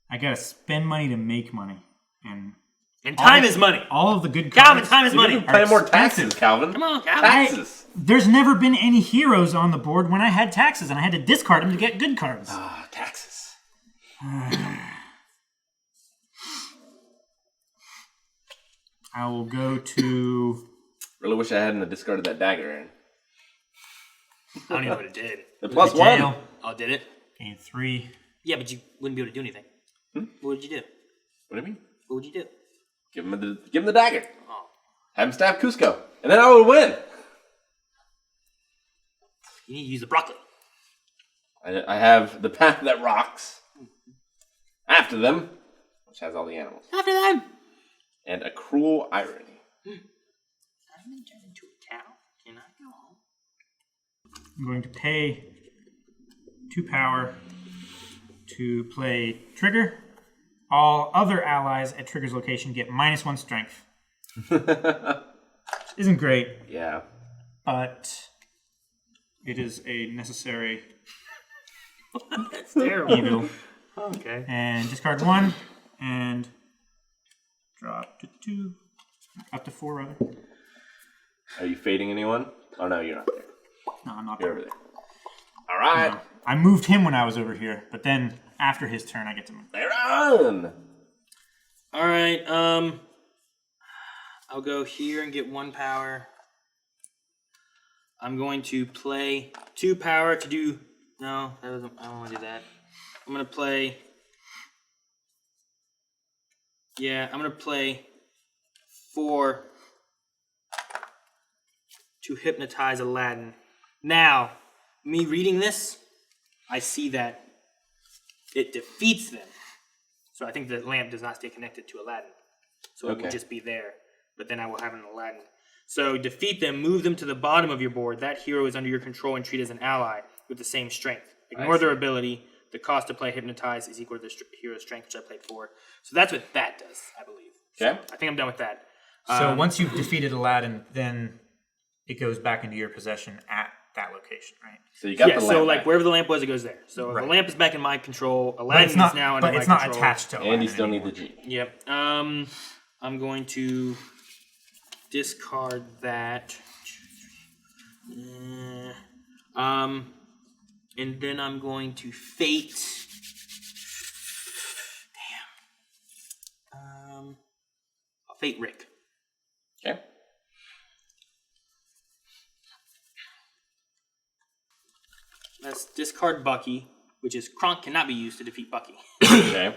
I gotta spend money to make money. And
time is money.
all of the good cards.
Calvin, time is money.
Pay more
expensive.
taxes, Calvin.
Come on, Calvin.
Taxes.
There's never been any heroes on the board when I had taxes, and I had to discard them to get good cards.
Ah, taxes.
I will go to...
Really wish I hadn't discarded that dagger, Aaron.
I don't even know what it did.
The plus
jail.
1.
Oh, did it?
Gain 3.
Yeah, but you wouldn't be able to do anything. What would you do?
What do you mean?
What would you do?
Give him the dagger.
Oh.
Have him stab Kuzco. And then I would win.
You need to use the broccoli.
I have the path that rocks. After them, which has all the animals.
After them.
And a cruel irony.
I'm gonna turn into a cow. Can I go home?
I'm going to pay 2 power to play Trigger. All other allies at Trigger's location get -1 strength. Isn't great,
Yeah.
but it is a necessary
That's terrible.
evil.
Okay.
And discard 1 and drop to 2, up to 4 rather.
Are you fading anyone? Oh, no, you're not there.
No, I'm not
You're
there.
over there. All right.
No. I moved him when I was over here, but then after his turn, I get to move.
They're on.
All right. I'll go here and get 1 power. I'm going to play 2 power to do. No, that doesn't. I don't want to do that. I'm gonna play. Yeah, I'm gonna play 4 to hypnotize Aladdin. Now, me reading this, I see that it defeats them. So I think the lamp does not stay connected to Aladdin. So it
Okay.
will just be there. But then I will have an Aladdin. So defeat them, move them to the bottom of your board. That hero is under your control and treat as an ally with the same strength. Ignore their ability. The cost to play Hypnotize is equal to the hero's strength, which I played 4. So that's what that does, I believe.
Okay.
So I think I'm done with that.
So once you've defeated Aladdin, then it goes back into your possession at that location, right?
So you got
Yeah,
the
so
lamp
like
back.
wherever the lamp was, it goes there. So
Right.
the lamp is back in my control.
But
Aladdin
it's not,
is now under
but
my
it's not
control.
attached to Aladdin
And you still need
anymore.
the Genie.
Yep. I'm going to discard that. And then I'm going to fate. Damn. I'll fate Rick.
Okay.
Let's discard Bucky, which is Kronk cannot be used to defeat Bucky.
Okay.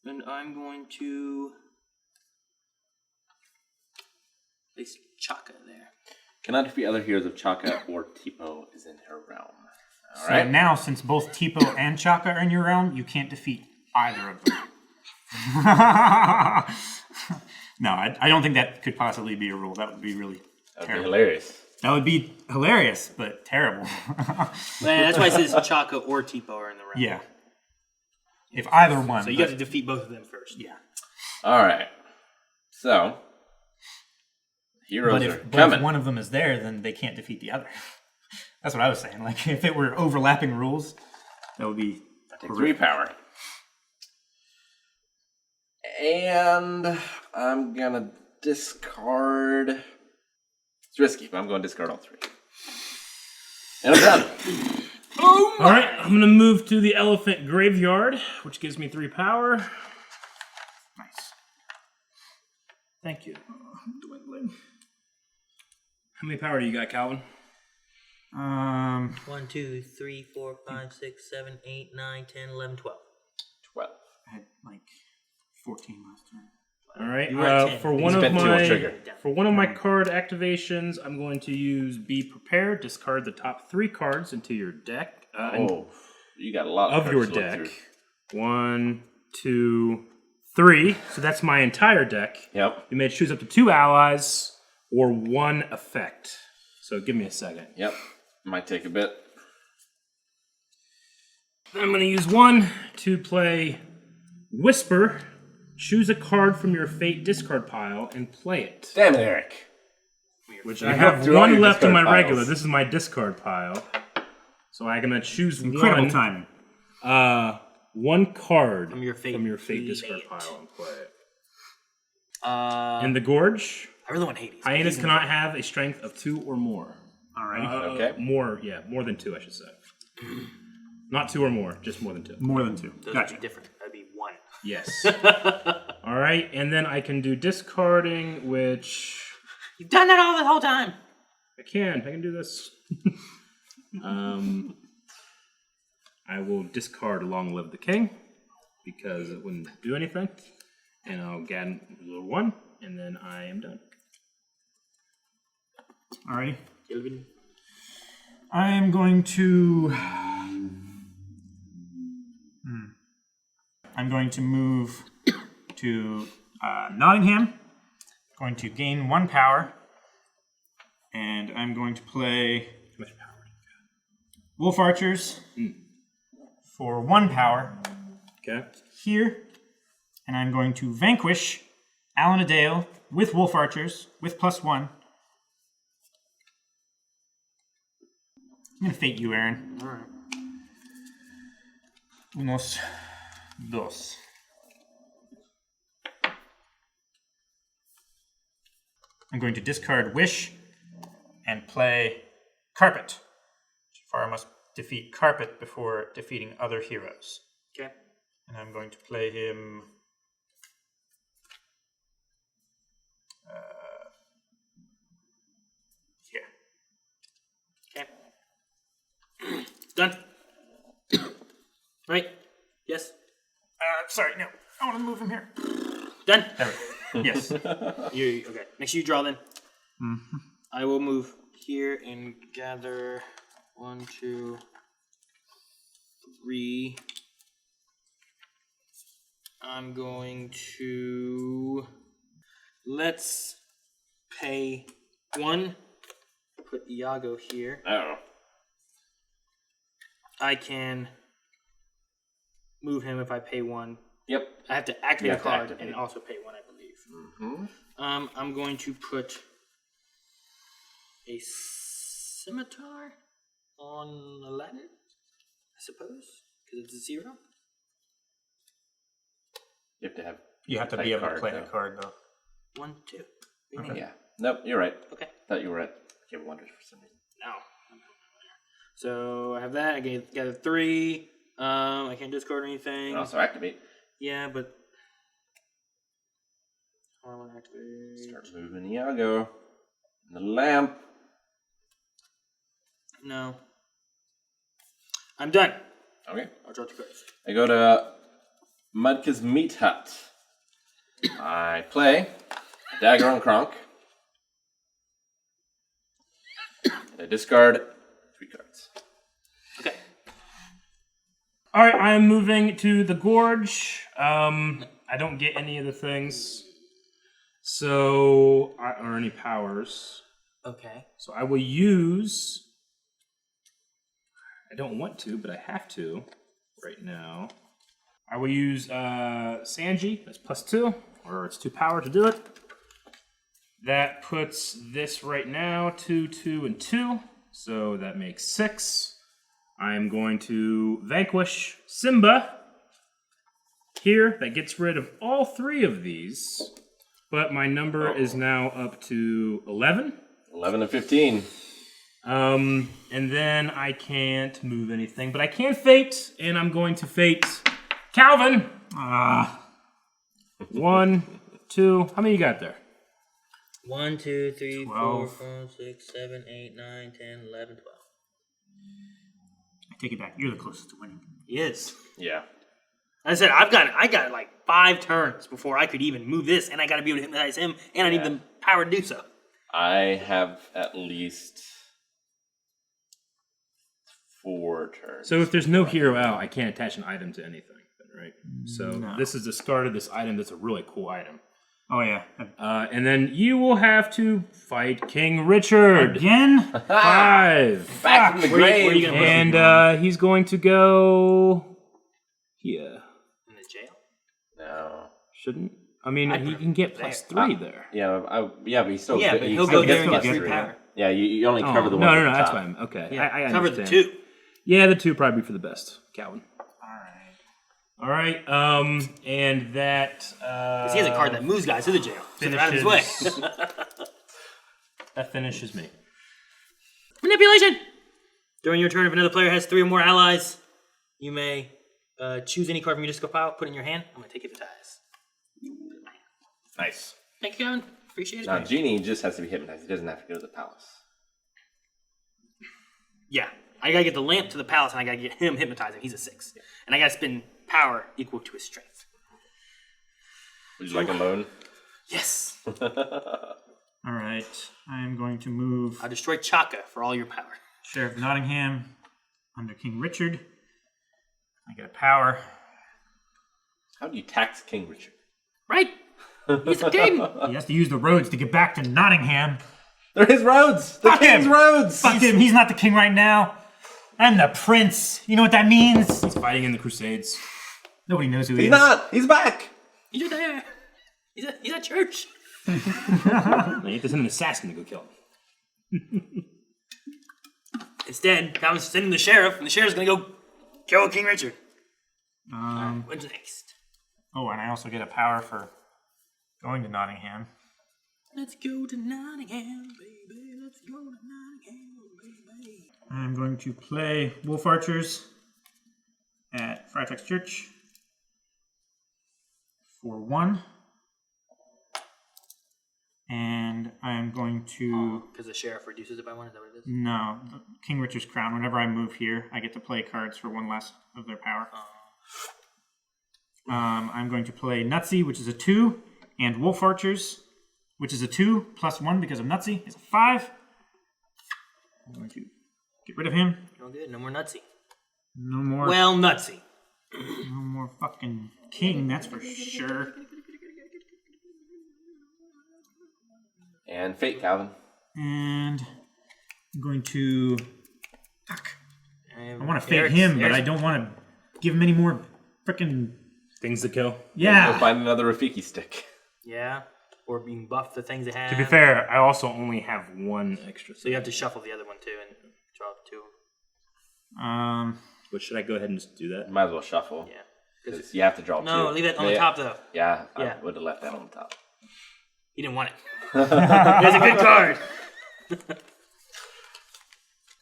Then I'm going to place Chaka there.
Cannot defeat other heroes if Chaka or Tipo is in her realm. All
So
right.
now, since both Tipo and Chaka are in your realm, you can't defeat either of them. No, I don't think that could possibly be a rule. That would be really
That'd be
terrible.
hilarious.
That would be hilarious, but terrible.
Man, that's why it says Chaka or Tipo are in the realm.
Yeah. If either one.
So you got to defeat both of them first.
Yeah.
All right. So, heroes
But
are
if
coming.
one of them is there, then they can't defeat the other. That's what I was saying. Like, if it were overlapping rules, that would be
Take 3 power. And I'm gonna discard. It's risky, but I'm going to discard all 3. And I'm done.
Oh my!
All right, I'm going to move to the elephant graveyard, which gives me 3 power.
nice.
Thank you. How many power do you got, Calvin?
1, 2, 3, 4, 5, 6, 7, 8, 9, 10, 11, 12.
12.
I had like 14 last turn.
All right.
You were at 10.
For
You
one of
spent 2 on trigger.
my card activations, I'm going to use Be Prepared. Discard the top 3 cards into your deck.
You got a lot
Of
cards
your
to look
deck.
through.
1, 2, 3. So that's my entire deck.
Yep.
You may choose up to 2 allies or 1 effect. So give me a second.
Yep. Might take a bit.
I'm going to use 1 to play Whisper. Choose a card from your Fate discard pile and play it.
Damn it, Eric.
Which
You
I
go
have
through all
1
your
left in my
discard
regular.
piles.
This is my discard pile. So I'm going to choose
Incredible timing.
1 card
From your Fate
discard
plate.
pile and play it.
In
In the Gorge,
I really want Hades.
hyenas cannot have a strength of 2 or more.
Alrighty.
Okay.
More than 2, I should say. Not 2 or more, just more than 2.
More than 2.
Those
Gotcha.
would be different. That'd be 1.
Yes. All right, and then I can do discarding, which
You've done that all the whole time.
I can do this. I will discard Long Live the King because it wouldn't do anything, and I'll get a little 1, and then I am done.
Alrighty.
Kelvin.
I am going to. I'm going to move to Nottingham. Going to gain 1 power. And I'm going to play
How much power do you
Wolf Archers for 1 power
got? Okay.
here. And I'm going to vanquish Alan Adale with Wolf Archers with +1. I'm going to fate you, Aaron.
All right.
Unos, dos. I'm going to discard Wish and play Carpet. Jafar must defeat Carpet before defeating other heroes.
Okay.
And I'm going to play him... here.
Okay. Done. Right? Yes.
Sorry, no. I want to move him here.
Done.
There we go. Yes.
Okay. Make sure you draw then. I will move here and gather 1, 2, 3. I'm going to let's pay 1. Put Iago here.
Oh.
I can move him if I pay 1.
Yep.
I have to activate
You
a
have to
card
activate.
and also pay 1, I believe.
Mm-hmm.
I'm going to put a scimitar on Aladdin, I suppose, because it's a 0.
You have to have.
You have to
play
be able to
card,
play
though.
the card, though.
1, 2. What do you mean?
Yeah. Nope, you're right.
Okay.
Thought you were right. Give wonders for some reason.
No. So I have that. I gather 3. I can't discard anything.
And also activate.
Yeah, but I want to activate.
Start moving Iago. The lamp.
No. I'm done.
Okay.
I'll draw 2 cards.
I go to Mudka's Meat Hut. I play Dagger on Kronk. I discard 3 cards.
Okay.
All right, I am moving to the gorge. I don't get any of the things, or any powers.
Okay.
So I will use. I don't want to, but I have to right now. I will use Sanji. That's +2, or it's 2 power to do it. That puts this right now 2, 2, and 2. So that makes 6. I'm going to vanquish Simba here. That gets rid of all 3 of these. But my number is now up to 11.
11 and 15.
And then I can't move anything, but I can fate, and I'm going to fate Calvin. 1, 2. How many you got there?
1, 2, 3,
12.
4, 5, 6, 7, 8, 9, 10, 11, 12.
I take it back. You're the closest to winning.
He is.
Yeah.
I said I got like 5 turns before I could even move this, and I got to be able to hypnotize him, and I need the power to do so.
I have at least 4 turns.
So if there's no hero out, I can't attach an item to anything, right? So this is the start of this item. That's a really cool item.
Oh, yeah.
And then you will have to fight King Richard.
Again?
5.
Back from the
Where
grave.
are you gonna put him?
And he's going to go here.
In the jail?
No.
Shouldn't. I mean, he can get +3 there.
Yeah, but he's still.
Yeah, but
he
he'll
still
go there
gets
and get
+3.
3 power.
Yeah, you only cover the one.
No,
at the
that's
top.
fine. Okay,
Yeah,
I
cover the
understand.
2.
Yeah, the 2 probably for the best, Calvin. All right. And that.
Because he has a card that moves guys to the jail. So they're out of his way.
That finishes me.
Manipulation! During your turn, if another player has 3 or more allies, you may choose any card from your disco pile, put it in your hand. I'm going to take Hypnotize.
Nice.
Thank you, Kevin. Appreciate it.
Now, Genie just has to be hypnotized. He doesn't have to go to the palace.
Yeah. I got to get the lamp to the palace, and I got to get him hypnotizing. He's a 6. And I got to spend power equal to his strength.
Would you like a loan?
Yes.
All right. I am going to move
I'll destroy Chaka for all your power.
Sheriff of Nottingham under King Richard. I get a power.
How do you tax King Richard?
Right? He's a king.
He has to use the roads to get back to Nottingham.
They're his roads. The
Fuck
king's
him.
roads.
Fuck him. He's not the king right now. I'm the prince. You know what that means?
He's fighting in the Crusades.
Nobody knows who he
He's
is.
not. He's back.
He's there. He's at church.
You have to send an assassin to go kill him.
Instead, Calvin's sending the sheriff, and the sheriff's going to go kill King Richard. What's next?
Oh, and I also get a power for going to Nottingham.
Let's go to Nottingham, baby. Let's go to Nottingham, baby.
I'm going to play Wolf Archers at Freitags Church for 1. And I'm going to...
Because the sheriff reduces it by 1, is that what it is?
No, King Richard's Crown. Whenever I move here, I get to play cards for 1 less of their power. I'm going to play NUTSY, which is a 2, and Wolf Archers, which is a 2 plus 1 because of NUTSY, is a 5. I'm going to get rid of him.
Oh, good. No more Nutsy.
No more.
Well, Nutsy.
No more fucking king. That's for sure.
And fate, Calvin.
And I'm going to. Fuck. I want to fate
Eric's-
him, but
Eric's-
I don't want to give him any more freaking.
Things to kill.
Go
Yeah.
find another Rafiki stick.
Yeah. Or being buffed the things they have.
To be fair, I also only have 1 extra.
So you have to shuffle the other one too and draw 2.
But should I go ahead and just do that?
Might as well shuffle.
Yeah.
Because you have to draw 2.
No, leave it on the top though.
Yeah,
Yeah.
I would have left that on the top.
He didn't want it. That's a good card.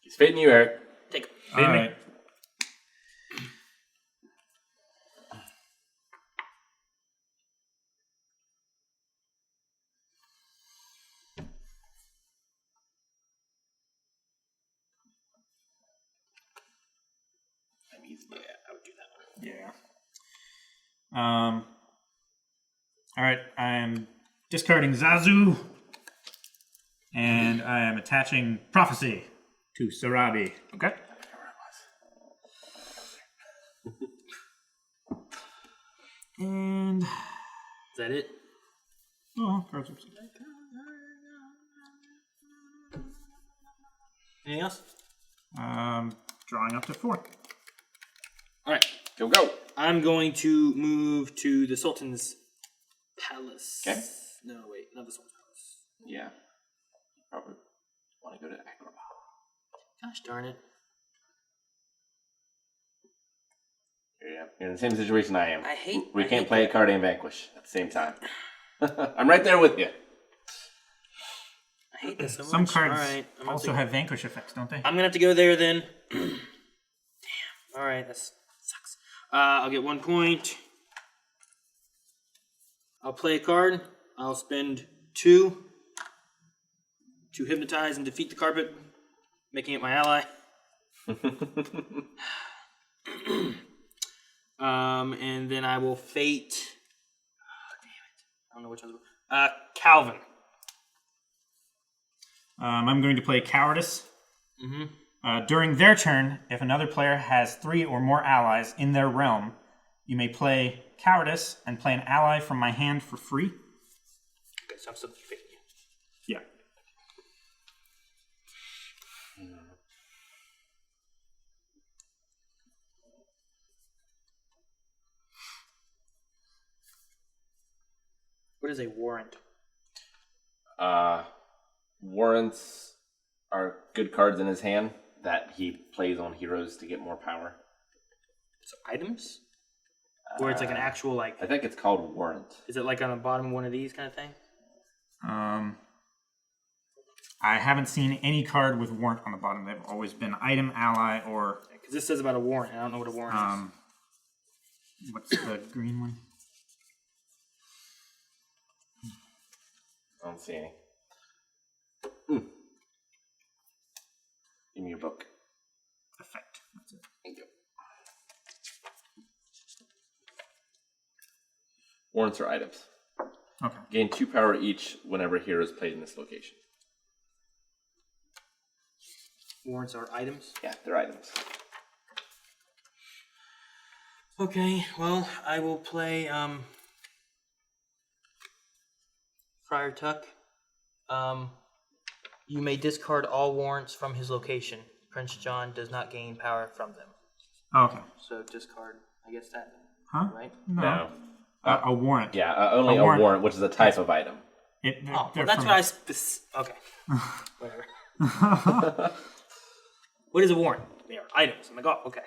He's fading you, Eric.
Take it.
All right.
I would do that one.
Yeah. All right. I am discarding Zazu, and I am attaching Prophecy. to Sarabi.
Okay.
And
Is that it?
oh, cards upside.
Anything else?
Drawing up to 4.
All right.
Go.
I'm going to move to the Sultan's palace.
Okay.
No, wait, not the Sultan's palace.
Yeah. Probably want to go to Agrabah.
Gosh darn it.
Yeah, you're in the same situation I am. We
I
can't
hate
play a card and vanquish at the same time. I'm right there with you.
I hate this so much.
Some cards
All right,
also have vanquish effects, don't they?
I'm gonna have to go there then. Damn. All right, that sucks. I'll get 1 point. I'll play a card. I'll spend 2 to hypnotize and defeat the carpet, making it my ally. And then I will fate. Oh, damn it! I don't know which one's. Calvin.
I'm going to play Cowardice.
Mm-hmm.
During their turn, if another player has 3 or more allies in their realm, you may play Cowardice and play an ally from my hand for free.
Okay, so I'm still fating you.
Yeah.
What is a warrant?
Warrants are good cards in his hand that he plays on heroes to get more power.
So items? Or it's like an actual like.
I think it's called warrant.
Is it like on the bottom of one of these kind of thing?
I haven't seen any card with warrant on the bottom. They've always been item, ally, or
Because this says about a warrant. I don't know what a warrant is.
what's the green one?
I don't see any. Give me your book.
Effect. That's it.
Thank you. Warrants are items.
Okay.
Gain 2 power each whenever hero is played in this location.
Warrants are items.
Yeah, they're items.
Okay, well, I will play Friar Tuck. You may discard all warrants from his location. Prince John does not gain power from them.
Okay.
So discard, I guess that,
Huh?
right?
No. A warrant.
Yeah, only a warrant, which is a type of item.
Oh, well, that's what I... Okay. Whatever. What is a warrant? They are items. I'm like, oh, okay.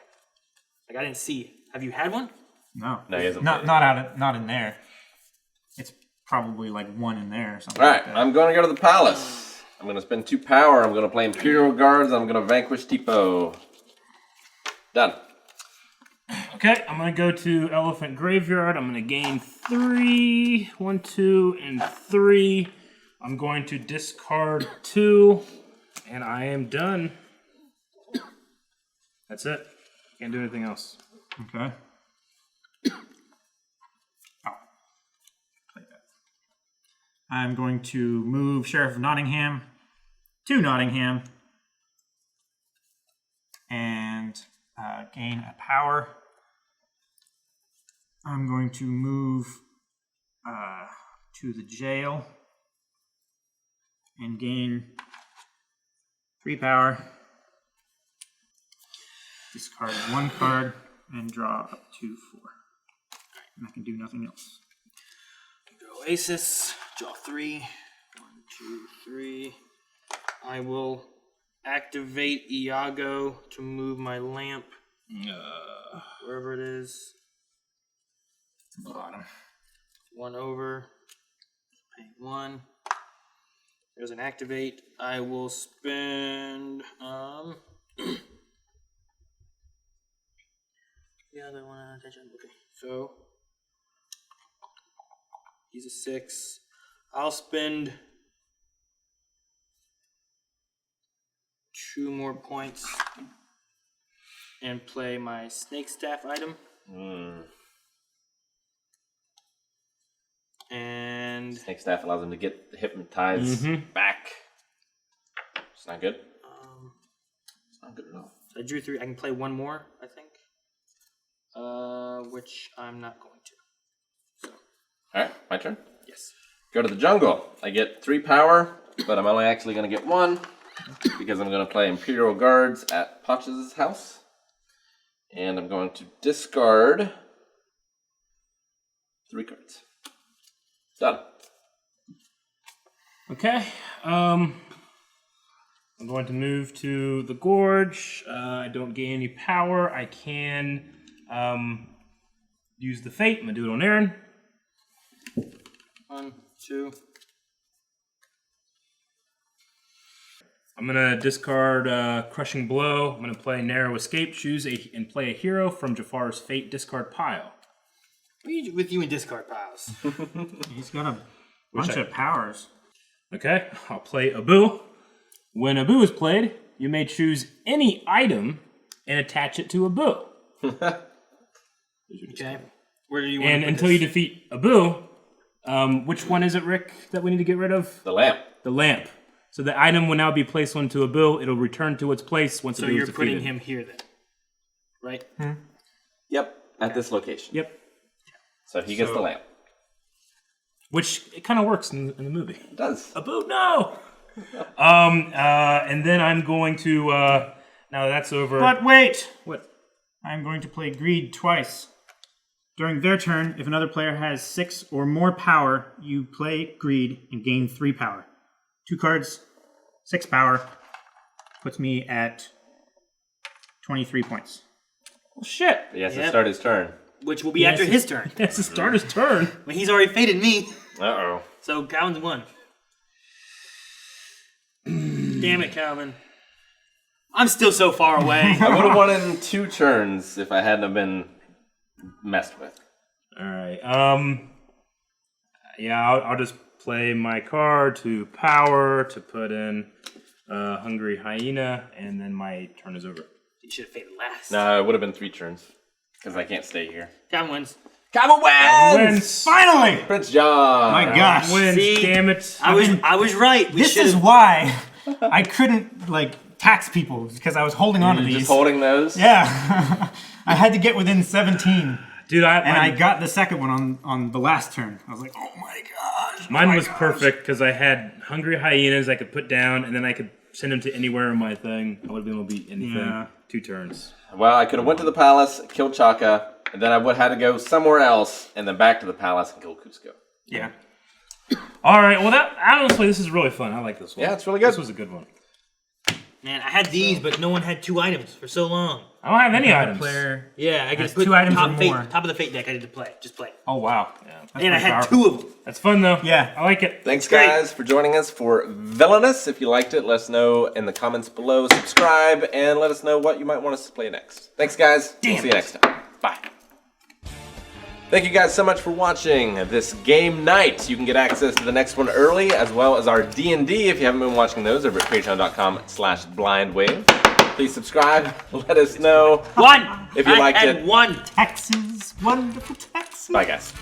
Like, I didn't see. Have you had one?
No.
No, he hasn't
Not
played it.
not in there. It's probably like 1 in there or something.
Alright,
like that.
I'm going to go to the palace. I'm going to spend 2 power. I'm going to play Imperial Guards. I'm going to vanquish Tipo. Done.
Okay, I'm gonna go to Elephant Graveyard. I'm gonna gain 3, 1, 2, and 3. I'm going to discard 2, and I am done. That's it. Can't do anything else.
Okay. Play that. I'm going to move Sheriff of Nottingham to Nottingham and gain a power. I'm going to move to the jail and gain 3 power. Discard 1 card and draw up to 4. And I can do nothing else.
Go Oasis. Draw 3. 1, 2, 3. I will activate Iago to move my lamp. Wherever it is.
Bottom.
1 over. Pay 1. There's an activate. I will spend the other one attention. Okay, so he's a 6. I'll spend 2 more points and play my snake staff item. And
Snake Staff allows him to get the hypnotize back. It's not good. Not good at all.
I drew 3. I can play one more, I think. Which I'm not going to. So.
All right, my turn.
Yes.
Go to the jungle. I get 3 power, but I'm only actually going to get 1 because I'm going to play Imperial Guards at PACHA's house. And I'm going to discard 3 cards. Done.
Okay. I'm going to move to the gorge. I don't gain any power. I can use the fate. I'm going to do it on Aaron.
1, 2.
I'm going to discard Crushing Blow. I'm going to play Narrow Escape, and play a hero from Jafar's Fate discard pile.
What are you with you in discard piles?
He's got a bunch of powers.
Okay, I'll play Abu. When Abu is played, you may choose any item and attach it to Abu.
Okay. Where do you want
And
to put
until
this?
you defeat Abu, which one is it, Rick, that we need to get rid of?
The lamp.
The lamp. So the item will now be placed onto Abu. It'll return to its place once
So
Abu is
you're
defeated.
putting him here then, right?
Yep, at this location.
Yep.
So he gets the lamp.
Which it kind of works in the movie.
It does.
Abu, no! And then I'm going to, now that's over.
But wait!
What?
I'm going to play Greed twice. During their turn, if another player has 6 or more power, you play Greed and gain 3 power. 2 cards, 6 power, puts me at 23 points.
Well, shit.
He has to
Yep.
start his turn.
Which will be after his turn.
That's the starter's turn.
I mean, he's already faded me.
Uh-oh.
So Calvin's won. Damn it, Calvin. I'm still so far away.
I would have won in 2 turns if I hadn't have been messed with.
All right. Yeah, I'll just play my card to power to put in Hungry Hyena, and then my turn is over.
You should have faded last.
No, it would have been 3 turns because I can't stay here.
Calvin wins.
Calvin wins!
Wins.
Finally!
Prince John!
My gosh.
Wins.
See?
Damn it.
I was right. We
This is
should've-
why I couldn't, tax people, because I was holding on to these.
Just holding those?
Yeah. I had to get within 17.
Dude,
I got the second one on the last turn. I was like, oh my gosh.
mine was perfect because I had Hungry Hyenas I could put down, and then I could send them to anywhere in my thing. I would have been able to beat anything.
Yeah.
2 turns.
Well, I could have went to the palace, killed Chaka, and then I would have had to go somewhere else, and then back to the palace and kill KUZCO.
Yeah.
All right. Well, honestly, this is really fun. I like this one.
Yeah, it's really good.
This was a good one.
Man, I had these, but no one had 2 items for so long.
I don't have any items.
Player.
Yeah, I
Has
could put
2 items
top,
or
fate,
more.
top of the fate deck I did to play. Just play.
Oh, wow.
Yeah.
That's
And I
pretty
had
powerful.
2 of them.
That's fun though.
Yeah.
I like it.
Thanks,
great.
guys, for joining us for Villainous. If you liked it, let us know in the comments below. Subscribe, and let us know what you might want us to play next. Thanks, guys. We'll see you next time. Bye. Thank you guys so much for watching this game night. You can get access to the next one early, as well as our D&D if you haven't been watching those over at patreon.com/blindwave. Please subscribe. Let us know
1!
if you liked
I had
it.
1!
Texas. Wonderful Texas.
Bye, guys.